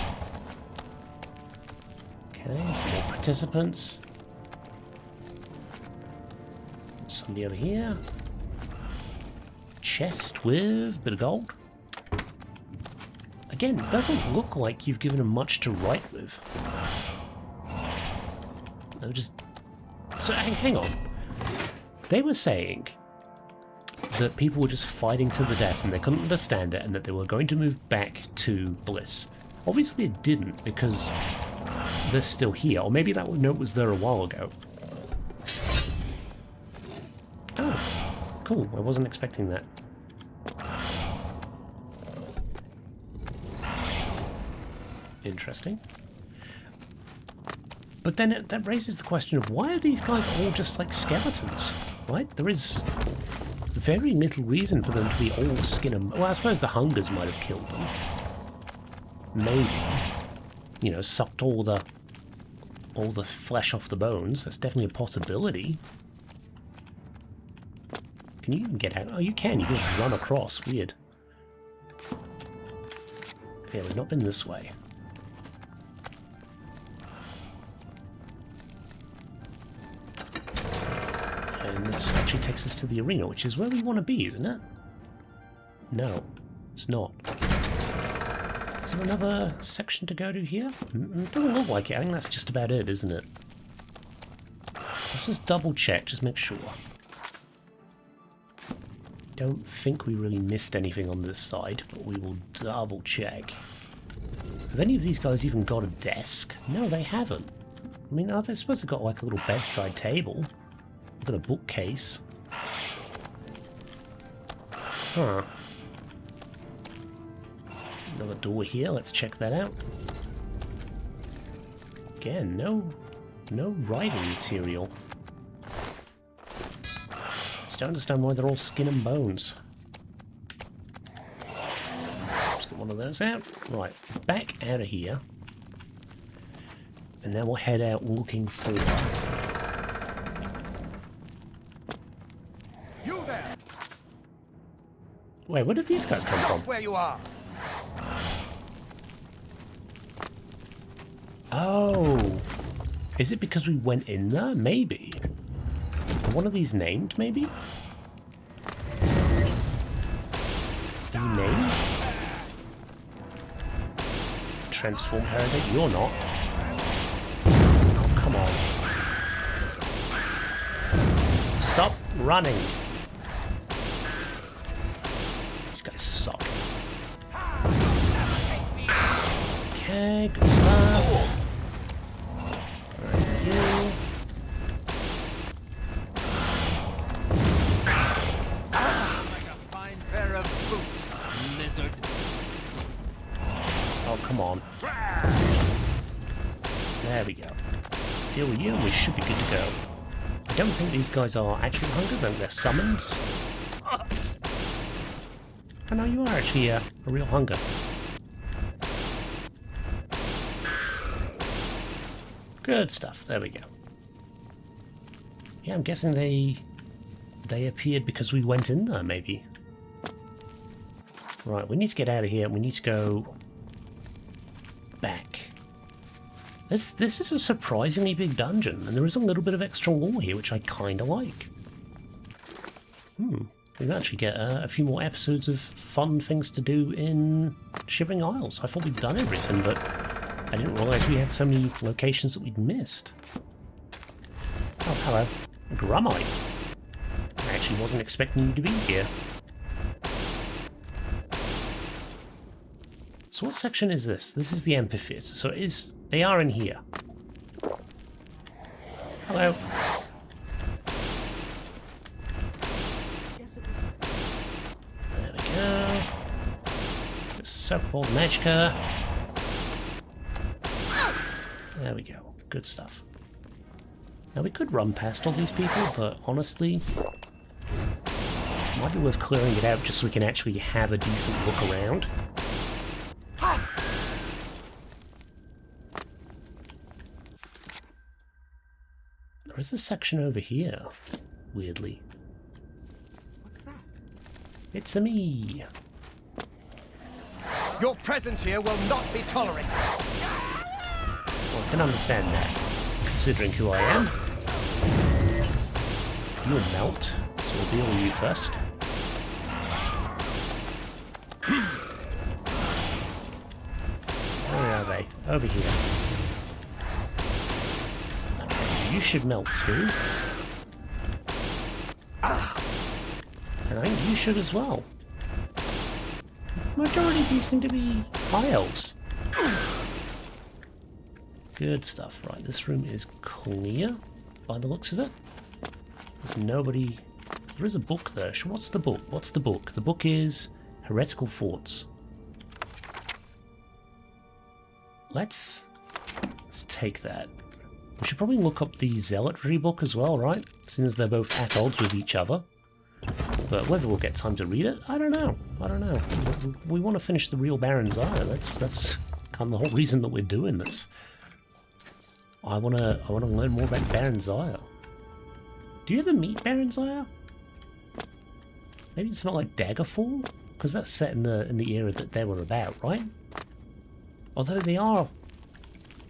S1: Okay, some more participants. Somebody over here. Chest with a bit of gold. Again, it doesn't look like you've given them much to write with. They're just... So, hang on. They were saying that people were just fighting to the death and they couldn't understand it and that they were going to move back to bliss. Obviously it didn't, because they're still here. Or maybe that note was there a while ago. Oh, cool. I wasn't expecting that. Interesting. But then that raises the question of why are these guys all just like skeletons, right? There is very little reason for them to be all skin and... Well, I suppose the hungers might have killed them. Maybe. You know, sucked all the flesh off the bones. That's definitely a possibility. Can you even get out? Oh, you can. You just run across. Weird. Yeah, we've not been this way. And this actually takes us to the arena, which is where we want to be, isn't it? No, it's not. Is there another section to go to here? Doesn't look like it. I think that's just about it, isn't it? Let's just double check, just make sure. Don't think we really missed anything on this side, but we will double check. Have any of these guys even got a desk? No, they haven't. I mean, they're supposed to have got like a little bedside table. Got a bookcase. Huh. Another door here, let's check that out. Again, no writing material. Just don't understand why they're all skin and bones. Let's get one of those out. Right, back out of here. And then we'll head out looking for...
S4: You there!
S1: Wait, where did these guys come
S4: Stop
S1: from?
S4: where you are!
S1: Oh, is it because we went in there? Maybe. Are one of these named, maybe? Are you named? Transform Heretic? You're not. Oh, come on. Stop running. These guys suck. Okay, good stuff. You.
S2: Like a fine pair of boots, lizard.
S1: Oh, come on. There we go. Deal with you and we should be good to go. I don't think these guys are actual hungers, I think they're summons. Oh no, you are actually a real hunger. Good stuff, there we go. Yeah, I'm guessing they appeared because we went in there, maybe. Right, we need to get out of here, we need to go back. This is a surprisingly big dungeon, and there is a little bit of extra lore here, which I kinda like. We can actually get a few more episodes of fun things to do in Shivering Isles. I thought we'd done everything, but I didn't realise we had so many locations that we'd missed. Oh, hello. Grumite. I actually wasn't expecting you to be here. So what section is this? This is the amphitheatre. So they are in here. Hello. There we go. Just soak up all the magicka. There we go. Good stuff. Now we could run past all these people, but honestly, it might be worth clearing it out just so we can actually have a decent look around. There is a section over here, weirdly.
S4: What's that?
S1: It's a me.
S4: Your presence here will not be tolerated.
S1: Well, I can understand that, considering who I am. You'll melt, so we'll deal with you first. Where are they? Over here. You should melt too. And I think you should as well. Majority of these seem to be high elves. Good stuff. Right, this room is clear by the looks of it. There's nobody... There is a book there. What's the book? What's the book? The book is Heretical Forts. Let's take that. We should probably look up the Zealotry book as well, right? Since they're both at odds with each other. But whether we'll get time to read it, I don't know. I don't know. We want to finish the real Baron's Ire. That's kind of the whole reason that we're doing this. I wanna learn more about Baron's Ire. Do you ever meet Baron's Ire? Maybe it's not like Daggerfall, because that's set in the era that they were about, right? Although they are,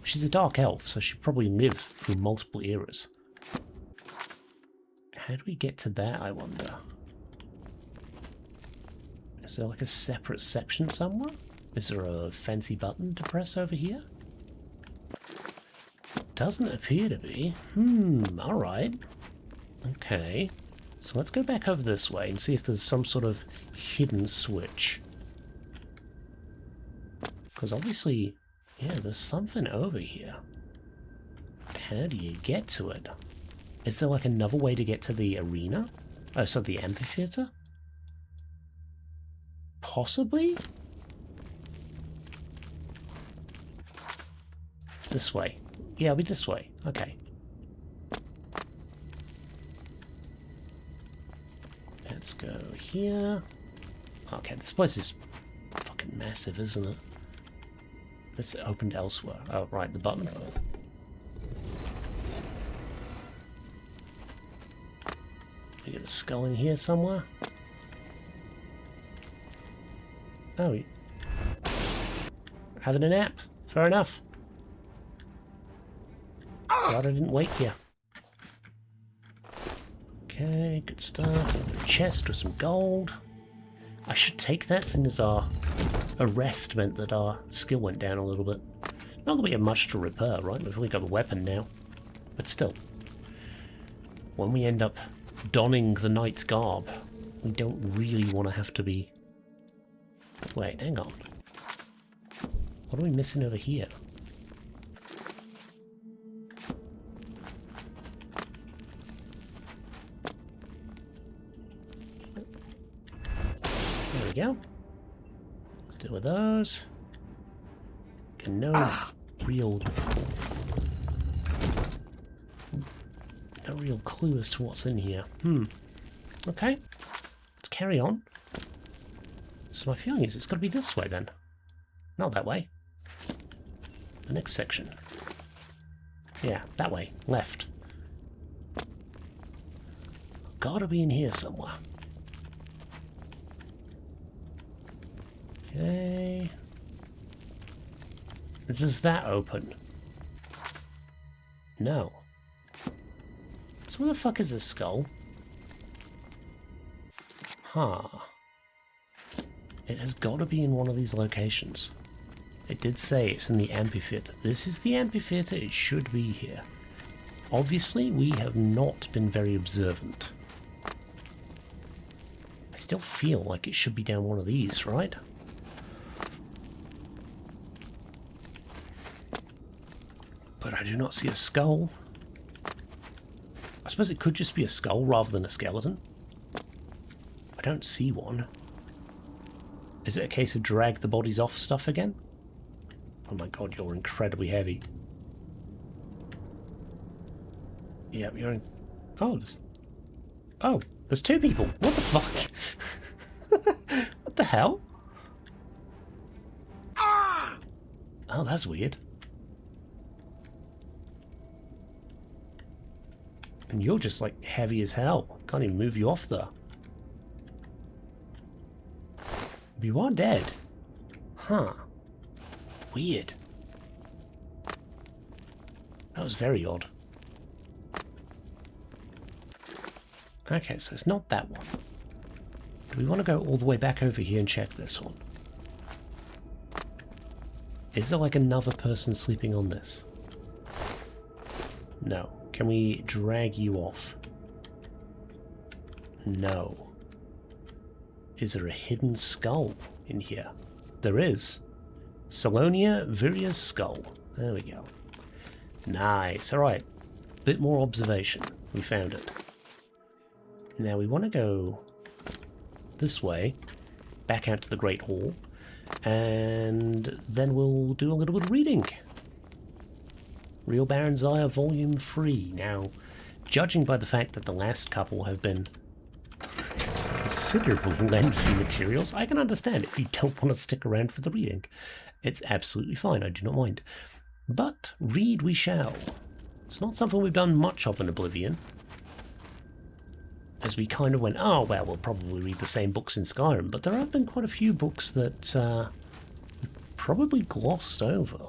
S1: she's a dark elf, so she probably lived through multiple eras. How do we get to that, I wonder? Is there like a separate section somewhere? Is there a fancy button to press over here? Doesn't appear to be. Alright. Okay. So let's go back over this way and see if there's some sort of hidden switch. Because obviously, yeah, there's something over here. How do you get to it? Is there like another way to get to the arena? Oh, so the amphitheater? Possibly? This way. Yeah, it'll be this way. Okay. Let's go here. Okay, this place is fucking massive, isn't it? It's opened elsewhere. Oh, right, the button. We get a skull in here somewhere. Oh, having a nap. Fair enough. Glad I didn't wake you. Okay, good stuff. A chest with some gold. I should take that since our arrest meant that our skill went down a little bit. Not that we have much to repair, right? We've only got a weapon now. But still. When we end up donning the knight's garb, we don't really want to have to be... Wait, hang on. What are we missing over here? There we go. Let's deal with those. Okay, no real clue as to what's in here. Okay. Let's carry on. So my feeling is it's got to be this way then. Not that way. The next section. Yeah, that way. Left. Gotta be in here somewhere. Okay. Does that open? No. So where the fuck is this skull? Huh. It has got to be in one of these locations. It did say it's in the amphitheater. This is the amphitheater, it should be here. Obviously, we have not been very observant. I still feel like it should be down one of these, right? But I do not see a skull. I suppose it could just be a skull rather than a skeleton. I don't see one. Is it a case of drag the bodies off stuff again? Oh my god, you're incredibly heavy. Yep, you're in... Oh, there's two people. What the fuck? What the hell? Oh, that's weird. And you're just like heavy as hell. Can't even move you off there. You are dead. Huh. Weird. That was very odd. Okay, so it's not that one. Do we want to go all the way back over here and check this one? Is there like another person sleeping on this? No. Can we drag you off? No. Is there a hidden skull in here? There is. Salonia Viria's skull. There we go. Nice. Alright. Bit more observation. We found it. Now we want to go this way, back out to the Great Hall, and then we'll do a little bit of reading. Real Baron's Ire Volume 3. Now, judging by the fact that the last couple have been considerable lengthy materials, I can understand if you don't want to stick around for the reading. It's absolutely fine, I do not mind. But read we shall. It's not something we've done much of in Oblivion, as we kind of went, oh well, we'll probably read the same books in Skyrim, but there have been quite a few books that we've probably glossed over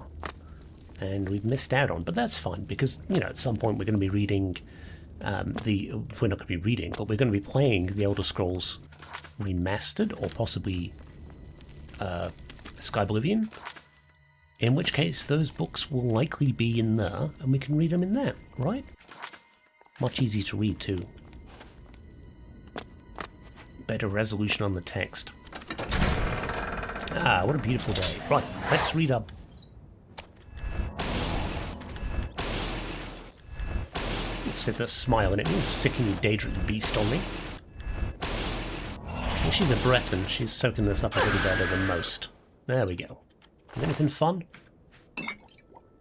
S1: and we've missed out on, but that's fine, because, you know, at some point we're going to be reading we're not going to be reading, but we're going to be playing the Elder Scrolls Remastered, or possibly SkyBovian, in which case those books will likely be in there, and we can read them in there, right? Much easier to read too. Better resolution on the text. Ah, what a beautiful day. Right, let's read up. Sit there smiling at me, sickening Daedric beast on me. Well, she's a Breton. She's soaking this up a little better than most. There we go. Anything fun?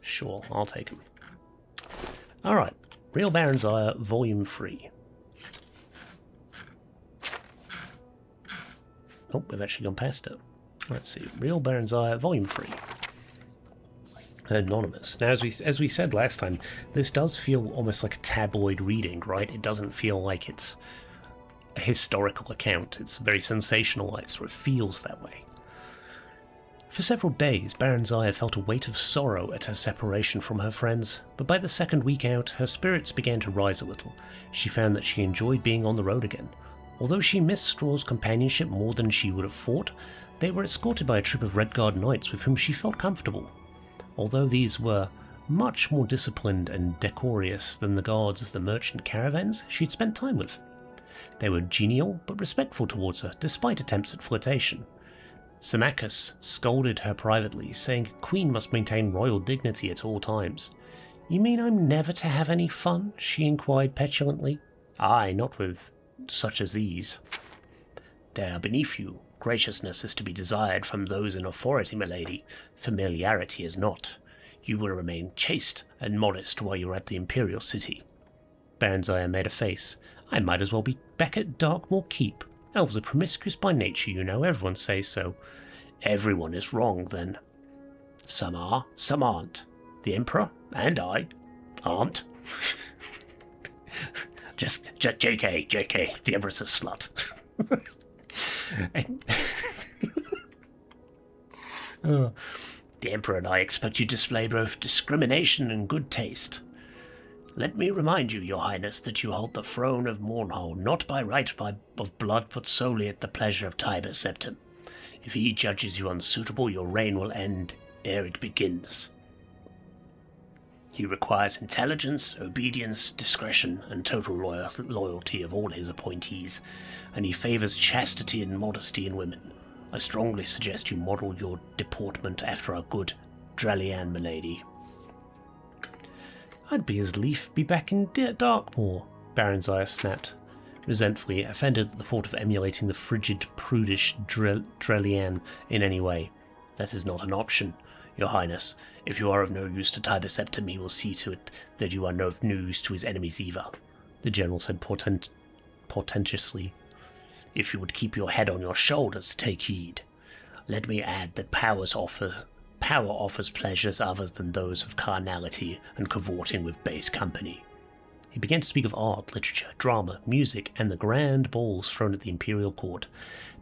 S1: Sure, I'll take them. Alright, Real Baron's Ire, Volume 3. Oh, we've actually gone past it. Let's see, Real Baron's Ire, Volume 3. Anonymous. Now, as we said last time, this does feel almost like a tabloid reading, right? It doesn't feel like it's a historical account. It's very sensationalized, or it feels that way. For several days, Baron's Ire felt a weight of sorrow at her separation from her friends, but by the second week out, her spirits began to rise a little. She found that she enjoyed being on the road again. Although she missed Straw's companionship more than she would have thought, they were escorted by a troop of Redguard knights with whom she felt comfortable. Although these were much more disciplined and decorous than the guards of the merchant caravans she'd spent time with. They were genial but respectful towards her, despite attempts at flirtation. Symmachus scolded her privately, saying a queen must maintain royal dignity at all times. "You mean I'm never to have any fun?" she inquired petulantly. "Aye, not with such as these. They are beneath you. Graciousness is to be desired from those in authority, my lady. Familiarity is not. You will remain chaste and modest while you are at the Imperial City." Baron's Ire made a face. "I might as well be back at Darkmoor Keep. Elves are promiscuous by nature, you know. Everyone says so." "Everyone is wrong, then." "Some are, some aren't. The Emperor and I aren't." Just JK, the Emperor's a slut. The Emperor and I expect you to display both discrimination and good taste. Let me remind you, Your Highness, that you hold the throne of Mournhold, not by right of blood, but solely at the pleasure of SkyBSA. If he judges you unsuitable, your reign will end ere it begins. He requires intelligence, obedience, discretion, and total loyalty of all his appointees, and he favours chastity and modesty in women. I strongly suggest you model your deportment after our good Drelian, milady." "I'd be as lief be back in Darkmoor," Baron's Ire snapped, resentfully, offended at the thought of emulating the frigid, prudish Drelian in any way. "That is not an option, Your Highness. If you are of no use to SkyBSA, he will see to it that you are no news to his enemies either," the general said portentously. "If you would keep your head on your shoulders, take heed. Let me add that power offers pleasures other than those of carnality and cavorting with base company." He began to speak of art, literature, drama, music, and the grand balls thrown at the imperial court.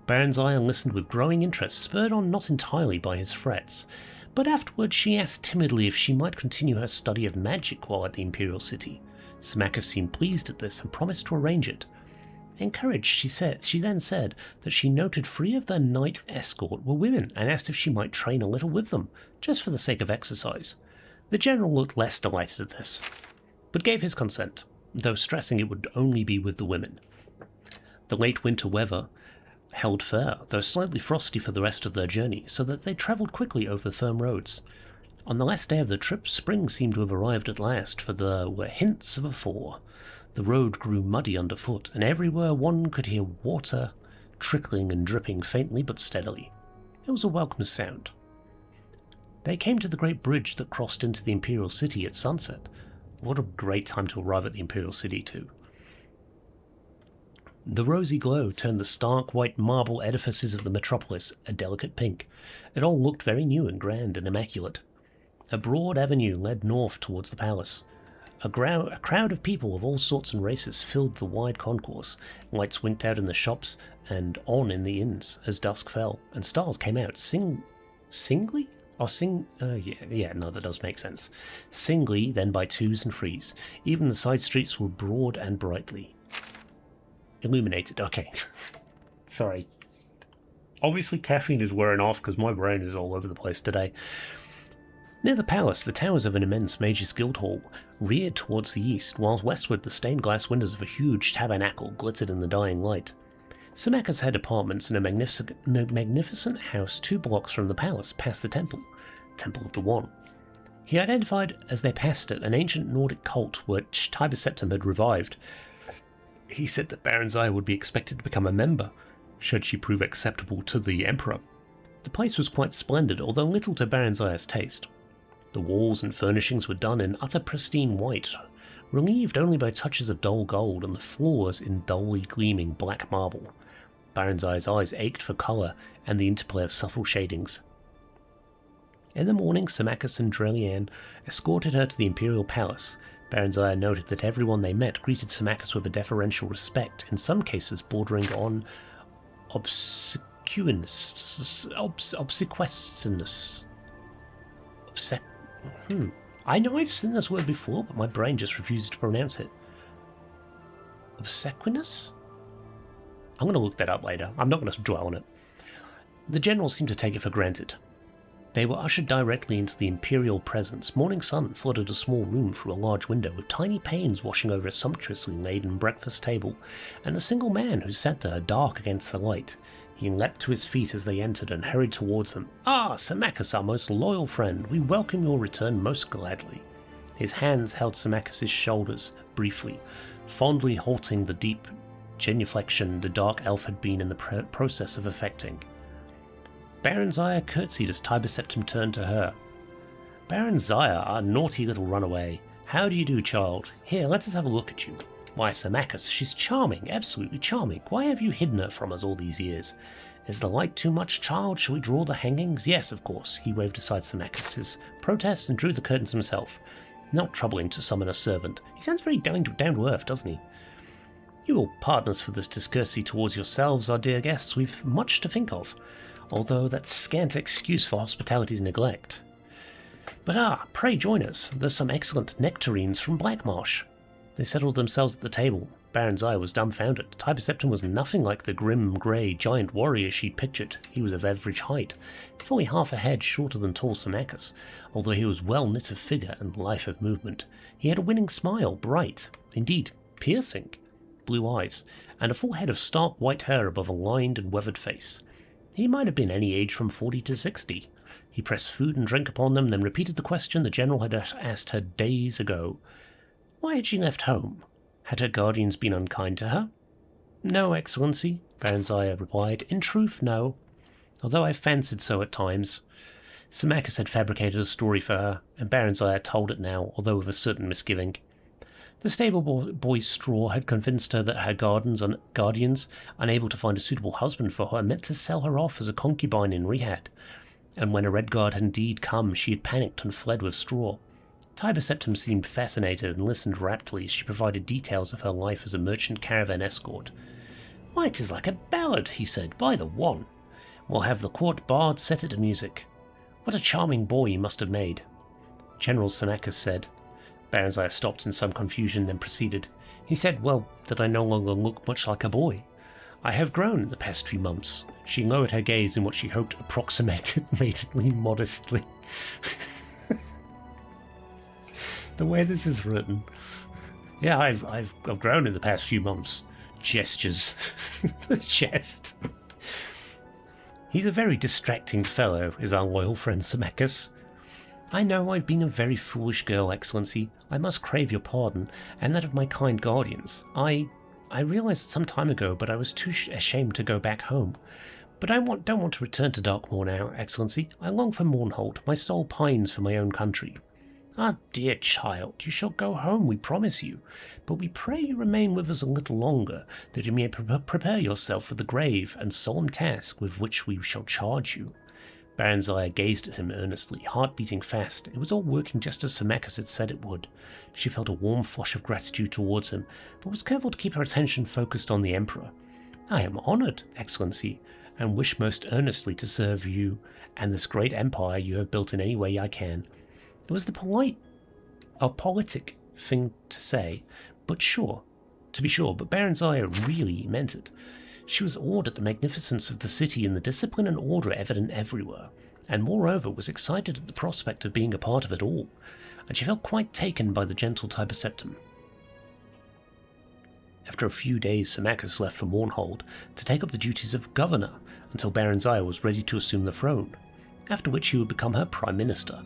S1: Baron's Ire listened with growing interest, spurred on not entirely by his threats. But afterwards she asked timidly if she might continue her study of magic while at the Imperial City. Symmachus seemed pleased at this and promised to arrange it. Encouraged, she then said that she noted 3 of their knight escort were women, and asked if she might train a little with them, just for the sake of exercise. The general looked less delighted at this, but gave his consent, though stressing it would only be with the women. The late winter weather held fair, though slightly frosty for the rest of their journey, so that they travelled quickly over firm roads. On the last day of the trip, spring seemed to have arrived at last, for there were hints of a thaw. The road grew muddy underfoot, and everywhere one could hear water trickling and dripping faintly but steadily. It was a welcome sound. They came to the great bridge that crossed into the Imperial City at sunset. What a great time to arrive at the Imperial City, too. The rosy glow turned the stark white marble edifices of the metropolis a delicate pink. It all looked very new and grand and immaculate. A broad avenue led north towards the palace. A crowd of people of all sorts and races filled the wide concourse. Lights winked out in the shops and on in the inns as dusk fell, and stars came out singly? Or no, that does make sense. Singly, then by twos and threes. Even the side streets were broad and brightly illuminated. Okay. Sorry. Obviously caffeine is wearing off because my brain is all over the place today. Near the palace, the towers of an immense Mage's Guild Hall reared towards the east, while westward the stained glass windows of a huge tabernacle glittered in the dying light. Symmachus had apartments in a magnificent house 2 blocks from the palace, past the Temple of the One. He identified as they passed it an ancient Nordic cult which Tiber Septim had revived. He said that Baronzaya would be expected to become a member, should she prove acceptable to the Emperor. The place was quite splendid, although little to Baronzaya's taste. The walls and furnishings were done in utter pristine white, relieved only by touches of dull gold, and the floors in dully gleaming black marble. Baronzaya's eyes ached for colour and the interplay of subtle shadings. In the morning, Symmachus and Drelian escorted her to the imperial palace. Baronzaya noted that everyone they met greeted Symmachus with a deferential respect, in some cases bordering on obsequiousness. I know I've seen this word before, but my brain just refuses to pronounce it. Obsequiousness? I'm going to look that up later. I'm not going to dwell on it. The generals seemed to take it for granted. They were ushered directly into the imperial presence. Morning sun flooded a small room through a large window, with tiny panes washing over a sumptuously laden breakfast table, and the single man who sat there, dark against the light. He leapt to his feet as they entered and hurried towards them. "Ah, Symmachus, our most loyal friend, we welcome your return most gladly." His hands held Symmachus's shoulders briefly, fondly halting the deep genuflection the dark elf had been in the process of effecting. Baronzaya curtsied as Tiber Septim turned to her. "Baronzaya, our naughty little runaway. How do you do, child? Here, let us have a look at you. Why, Symmachus, she's charming, absolutely charming. Why have you hidden her from us all these years? Is the light too much, child? Shall we draw the hangings? Yes, of course." He waved aside Symmachus's protests and drew the curtains himself, not troubling to summon a servant. He sounds very down to earth, doesn't he? "You will pardon us for this discourtesy towards yourselves, our dear guests. We've much to think of, although that's scant excuse for hospitality's neglect. But pray join us. There's some excellent nectarines from Blackmarsh." They settled themselves at the table. Baronzaya was dumbfounded. Tiber Septim was nothing like the grim, grey, giant warrior she'd pictured. He was of average height, fully half a head shorter than tall Symmachus, although he was well knit of figure and lithe of movement. He had a winning smile, bright, indeed piercing, blue eyes, and a full head of stark white hair above a lined and weathered face. He might have been any age from 40 to 60. He pressed food and drink upon them, then repeated the question the general had asked her days ago. Why had she left home? Had her guardians been unkind to her? "No, Excellency," Baronzaya replied. "In truth, no. Although I fancied so at times." Symmachus had fabricated a story for her, and Baronzaya told it now, although with a certain misgiving. The stable boy's straw had convinced her that her guardians, unable to find a suitable husband for her, meant to sell her off as a concubine in Rehad, and when a Redguard had indeed come, she had panicked and fled with straw. Tiber Septim seemed fascinated and listened raptly as she provided details of her life as a merchant caravan escort. "Why, 'tis like a ballad," he said. "By the one! We'll have the court bard set it to music. What a charming boy you must have made." General Symmachus said. Baronzaya stopped in some confusion, then proceeded. He said, "Well, that I no longer look much like a boy. I have grown in the past few months." She lowered her gaze in what she hoped approximated maidenly modestly. The way this is written. "Yeah, I've grown in the past few months." Gestures. The chest. "He's a very distracting fellow, is our loyal friend Symmachus. I know I've been a very foolish girl, Excellency. I must crave your pardon, and that of my kind guardians. I realized some time ago, but I was too ashamed to go back home. But I don't want to return to Darkmoor now, Excellency. I long for Mournhold. My soul pines for my own country. Ah, dear child, you shall go home, we promise you. But we pray you remain with us a little longer, that you may prepare yourself for the grave and solemn task with which we shall charge you. Baranziah gazed at him earnestly, heart beating fast. It was all working just as Symmachus had said it would. She felt a warm flush of gratitude towards him, but was careful to keep her attention focused on the Emperor. I am honoured, Excellency, and wish most earnestly to serve you and this great empire you have built in any way I can. It was the politic thing to say, but Baranziah really meant it. She was awed at the magnificence of the city and the discipline and order evident everywhere, and moreover was excited at the prospect of being a part of it all, and she felt quite taken by the gentle Tiber Septim. After a few days, Symmachus left for Mournhold to take up the duties of governor until Baranziah was ready to assume the throne, after which he would become her prime minister.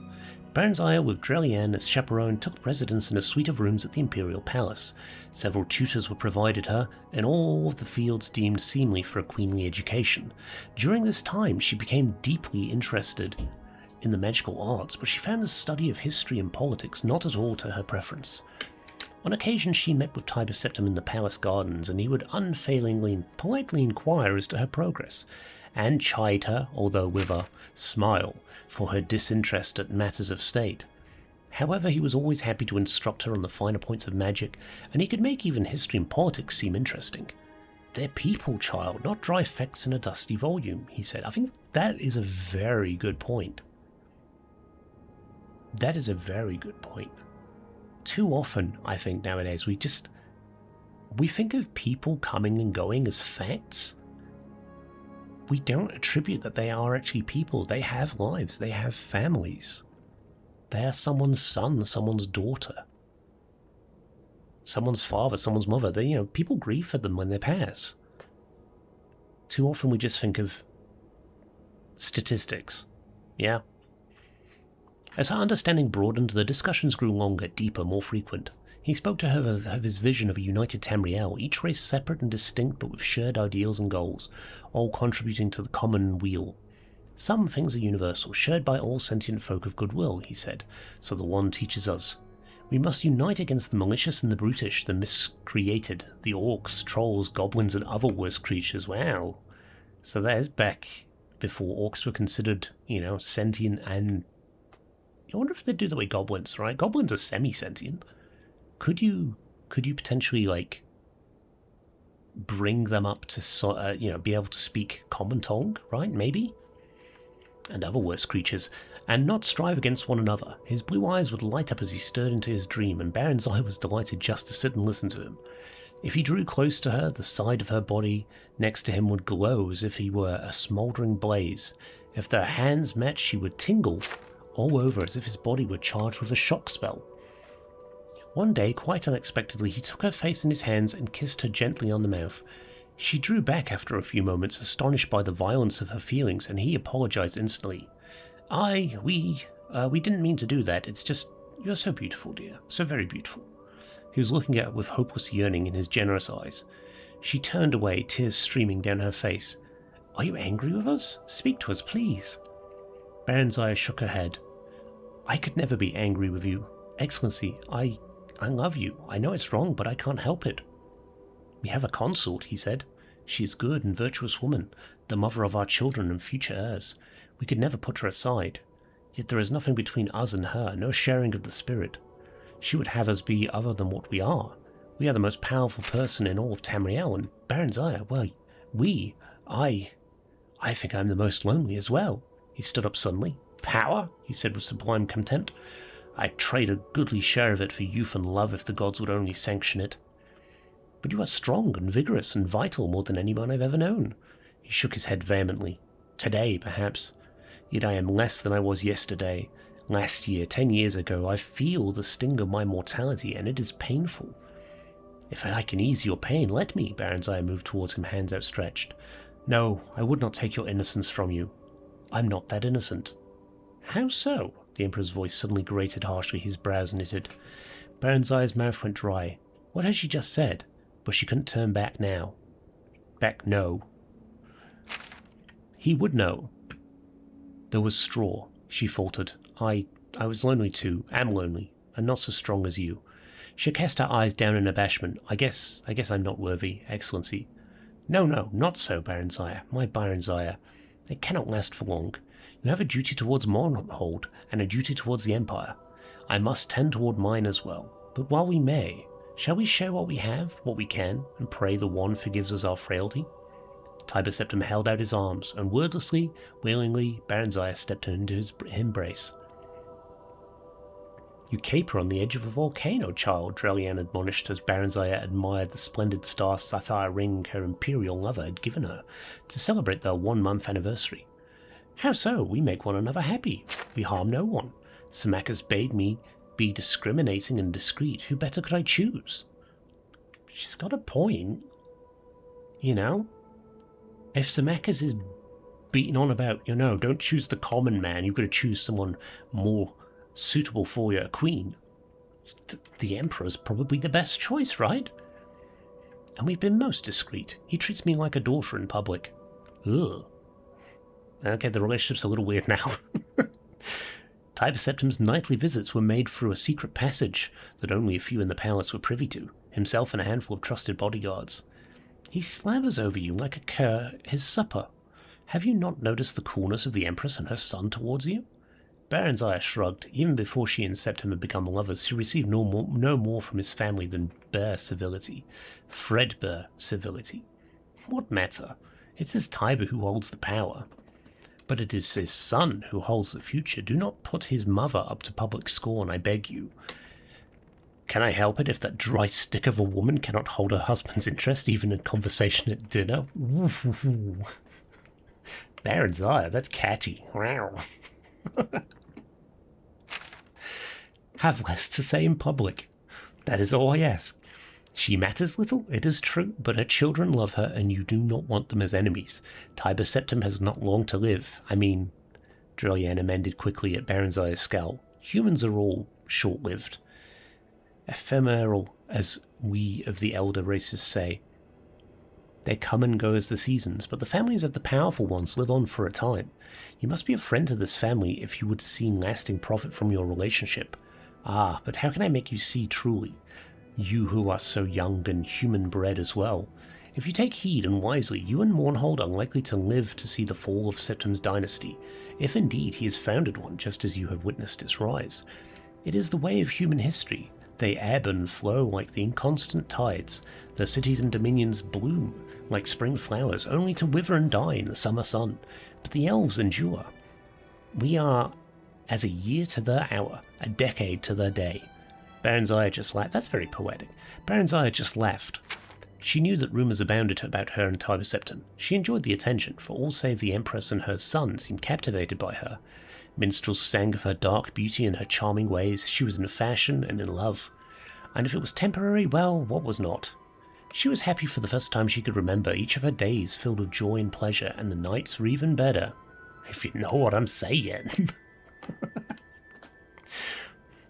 S1: Baranziah, with Drelianne as chaperone, took residence in a suite of rooms at the imperial palace. Several tutors were provided her, and all of the fields deemed seemly for a queenly education. During this time, she became deeply interested in the magical arts, but she found the study of history and politics not at all to her preference. On occasion, she met with Tiber Septim in the palace gardens, and he would unfailingly and politely inquire as to her progress, and chide her, although with a smile, for her disinterest at matters of state. However, he was always happy to instruct her on the finer points of magic, and he could make even history and politics seem interesting. They're people, child, not dry facts in a dusty volume, he said. I think that is a very good point. That is a very good point. Too often, I think, nowadays, we think of people coming and going as facts. We don't attribute that they are actually people. They have lives. They have families. They are someone's son, someone's daughter, someone's father, someone's mother. People grieve for them when they pass. Too often we just think of statistics. Yeah. As her understanding broadened, the discussions grew longer, deeper, more frequent. He spoke to her of his vision of a united Tamriel, each race separate and distinct but with shared ideals and goals, all contributing to the common weal. Some things are universal, shared by all sentient folk of goodwill, he said, so the one teaches us. We must unite against the malicious and the brutish, the miscreated, the orcs, trolls, goblins, and other worse creatures. Wow. So that is back before orcs were considered, sentient, and I wonder if they do the way goblins, right? Goblins are semi-sentient. Could you potentially, bring them up to, be able to speak common tongue, right? Maybe? And other worse creatures, and not strive against one another. His blue eyes would light up as he stirred into his dream, and Baranziah was delighted just to sit and listen to him. If he drew close to her, the side of her body next to him would glow as if he were a smouldering blaze. If their hands met, she would tingle all over as if his body were charged with a shock spell. One day, quite unexpectedly, he took her face in his hands and kissed her gently on the mouth. She drew back after a few moments, astonished by the violence of her feelings, and he apologized instantly. We didn't mean to do that. It's just, you're so beautiful, dear. So very beautiful. He was looking at her with hopeless yearning in his generous eyes. She turned away, tears streaming down her face. Are you angry with us? Speak to us, please. Baranziah shook her head. I could never be angry with you. Excellency, I love you. I know it's wrong, but I can't help it. We have a consort, he said. She is good and virtuous woman, the mother of our children and future heirs. We could never put her aside. Yet there is nothing between us and her, no sharing of the spirit. She would have us be other than what we are. We are the most powerful person in all of Tamriel, and Baranziah, well, I think I'm the most lonely as well. He stood up suddenly. Power? He said with sublime contempt. I'd trade a goodly share of it for youth and love if the gods would only sanction it. But you are strong and vigorous and vital more than anyone I've ever known. He shook his head vehemently. Today, perhaps. Yet I am less than I was yesterday. Last year, 10 years ago, I feel the sting of my mortality, and it is painful. If I can ease your pain, let me. Baranziah moved towards him, hands outstretched. No, I would not take your innocence from you. I'm not that innocent. How so? The Emperor's voice suddenly grated harshly, his brows knitted. Baranziah's mouth went dry. What had she just said? But she couldn't turn back now. Back, no. He would know. There was straw, she faltered. I was lonely too, am lonely, and not so strong as you. She cast her eyes down in abashment. I guess I'm not worthy, Excellency. No, not so, Baronzire, my Baronzire. It cannot last for long. You have a duty towards Mournhold, and a duty towards the Empire. I must tend toward mine as well. But while we may, shall we share what we have, what we can, and pray the One forgives us our frailty? Tiber Septim held out his arms, and wordlessly, wailingly, Baronzire stepped into his embrace. You caper on the edge of a volcano, child, Drelian admonished as Baronzire admired the splendid star sapphire ring her imperial lover had given her to celebrate their 1-month anniversary. How so? We make one another happy. We harm no one. Symmachus bade me be discriminating and discreet. Who better could I choose? She's got a point. You know? If Symmachus is beating on about, don't choose the common man, you've got to choose someone more suitable for your queen, the Emperor's probably the best choice, right? And we've been most discreet. He treats me like a daughter in public. Ugh. Okay, the relationship's a little weird now. Tiber Septim's nightly visits were made through a secret passage that only a few in the palace were privy to, himself and a handful of trusted bodyguards. He slavers over you like a cur his supper. Have you not noticed the coolness of the Empress and her son towards you? Baronzire shrugged. Even before she and Septim had become lovers, she received no more from his family than bare civility. Threadbare civility. What matter? It is Tiber who holds the power. But it is his son who holds the future. Do not put his mother up to public scorn, I beg you. Can I help it if that dry stick of a woman cannot hold her husband's interest even in conversation at dinner? Baronzire, that's catty. Wow. Have less to say in public. That is all I ask. She matters little, it is true, but her children love her, and you do not want them as enemies. Tiber Septim has not long to live. I mean, Drelian amended quickly at Baronzire's scowl. Humans are all short-lived. Ephemeral, as we of the elder races say. They come and go as the seasons, but the families of the powerful ones live on for a time. You must be a friend to this family if you would see lasting profit from your relationship. Ah, but how can I make you see truly? You who are so young and human-bred as well. If you take heed and wisely, you and Mournhold are likely to live to see the fall of Septim's dynasty, if indeed he has founded one just as you have witnessed its rise. It is the way of human history. They ebb and flow like the inconstant tides. Their cities and dominions bloom like spring flowers, only to wither and die in the summer sun. But the elves endure. We are as a year to their hour, a decade to their day. Baronzire just laughed. That's very poetic. Baronzire just laughed. She knew that rumours abounded about her and Tiber Septim. She enjoyed the attention, for all save the Empress and her son seemed captivated by her. Minstrels sang of her dark beauty and her charming ways. She was in fashion and in love. And if it was temporary, well, what was not? She was happy for the first time she could remember, each of her days filled with joy and pleasure, and the nights were even better. If you know what I'm saying.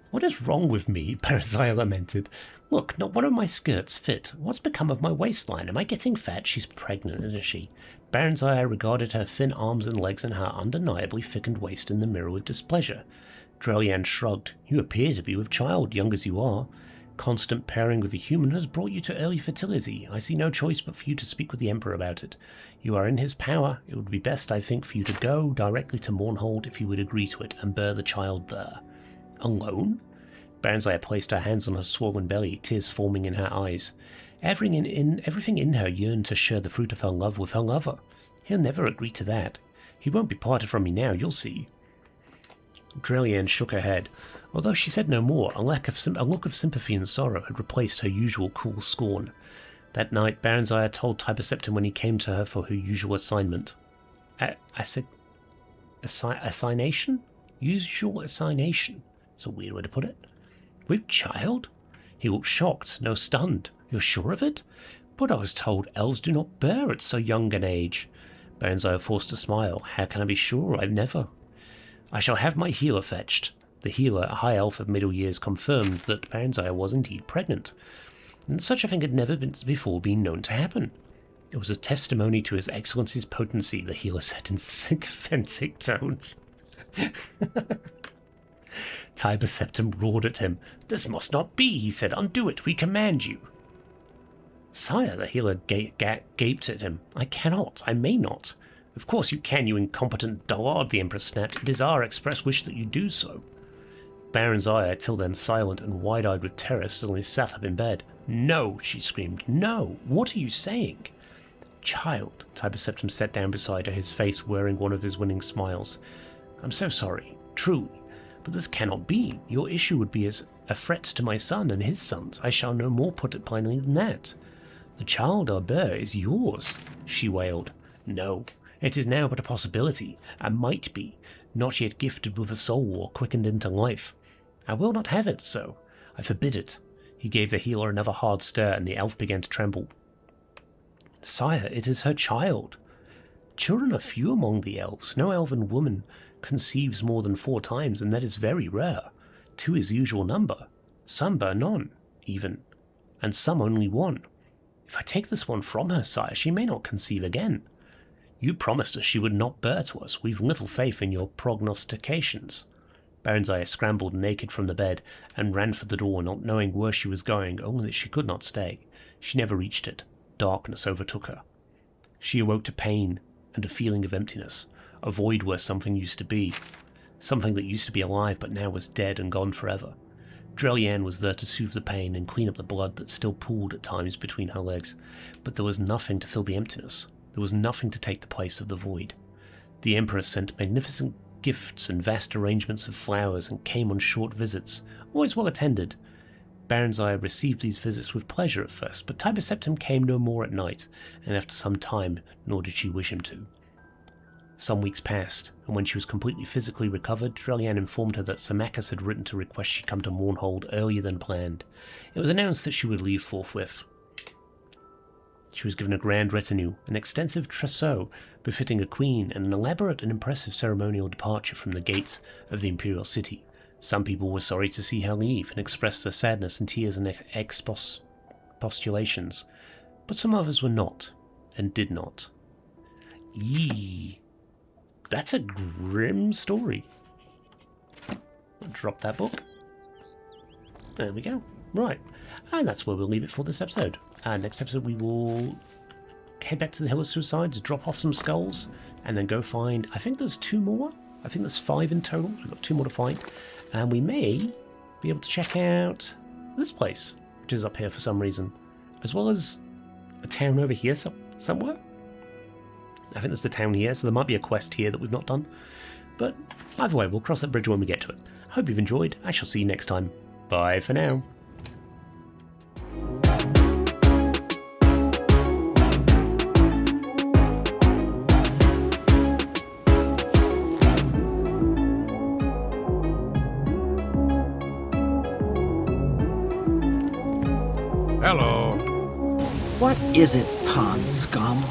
S1: What is wrong with me? Baronzire lamented. Look, not one of my skirts fit. What's become of my waistline? Am I getting fat? She's pregnant, isn't she? Baronzire regarded her thin arms and legs and her undeniably thickened waist in the mirror with displeasure. Drelian shrugged. You appear to be with child, young as you are. Constant pairing with a human has brought you to early fertility. I see no choice but for you to speak with the Emperor about it. You are in his power. It would be best, I think, for you to go directly to Mournhold if you would agree to it, and bear the child there. Alone? Baronzire placed her hands on her swollen belly, tears forming in her eyes. Everything in her yearned to share the fruit of her love with her lover. He'll never agree to that. He won't be parted from me now, you'll see. Drelian shook her head. Although she said no more, a look of sympathy and sorrow had replaced her usual cool scorn. That night, Baronzire told Tiber Septim when he came to her for her usual assignment. I said... assignation? Usual assignation. It's a weird way to put it. With child? He looked shocked, no stunned. You're sure of it? But I was told elves do not bear at so young an age. Baronzire forced a smile. How can I be sure? I've never. I shall have my healer fetched. The healer, a high elf of middle years, confirmed that Baronzire was indeed pregnant. And such a thing had never before been known to happen. It was a testimony to His Excellency's potency, the healer said in sycophantic tones. Tiber Septim roared at him. This must not be, he said. Undo it, we command you. Sire, the healer gaped at him. I cannot, I may not. Of course you can, you incompetent dullard, the Empress snapped. It is our express wish that you do so. Baron's eye, till then silent and wide-eyed with terror, suddenly sat up in bed. No, she screamed. No, what are you saying? Child, Tiber Septim sat down beside her, his face wearing one of his winning smiles. I'm so sorry, truly, but this cannot be. Your issue would be as a threat to my son and his sons. I shall no more put it plainly than that. The child I bear is yours, she wailed. No, it is now but a possibility, a might be, not yet gifted with a soul or quickened into life. I will not have it so. I forbid it. He gave the healer another hard stare, and the elf began to tremble. Sire, it is her child. Children are few among the elves. No elven woman conceives more than 4 times, and that is very rare. 2 is the usual number. Some bear none, even, and some only 1. If I take this one from her, sire, she may not conceive again. You promised us she would not bear to us. We've little faith in your prognostications. Baronzaya scrambled naked from the bed and ran for the door, not knowing where she was going, only that she could not stay. She never reached it. Darkness overtook her. She awoke to pain and a feeling of emptiness, a void where something used to be. Something that used to be alive but now was dead and gone forever. Drelianne was there to soothe the pain and clean up the blood that still pooled at times between her legs, but there was nothing to fill the emptiness. There was nothing to take the place of the void. The Emperor sent magnificent gifts and vast arrangements of flowers and came on short visits, always well attended. Baronzaya received these visits with pleasure at first, but Tiber Septim came no more at night, and after some time, nor did she wish him to. Some weeks passed, and when she was completely physically recovered, Drelianne informed her that Symmachus had written to request she come to Mournhold earlier than planned. It was announced that she would leave forthwith. She was given a grand retinue, an extensive trousseau befitting a queen, and an elaborate and impressive ceremonial departure from the gates of the imperial city. Some people were sorry to see her leave and expressed their sadness in tears and expostulations, but some others were not, and did not. Yee. That's a grim story. I'll drop that book. There we go. Right. And that's where we'll leave it for this episode. Next episode we will head back to the Hill of Suicides, drop off some skulls, and then go find... I think there's 2 more. I think there's 5 in total. We've got 2 more to find. And we may be able to check out this place, which is up here for some reason, as well as a town over here somewhere. I think there's the town here, so there might be a quest here that we've not done. But either way, we'll cross that bridge when we get to it. Hope you've enjoyed. I shall see you next time. Bye for now.
S2: Hello.
S4: What is it, pond scum?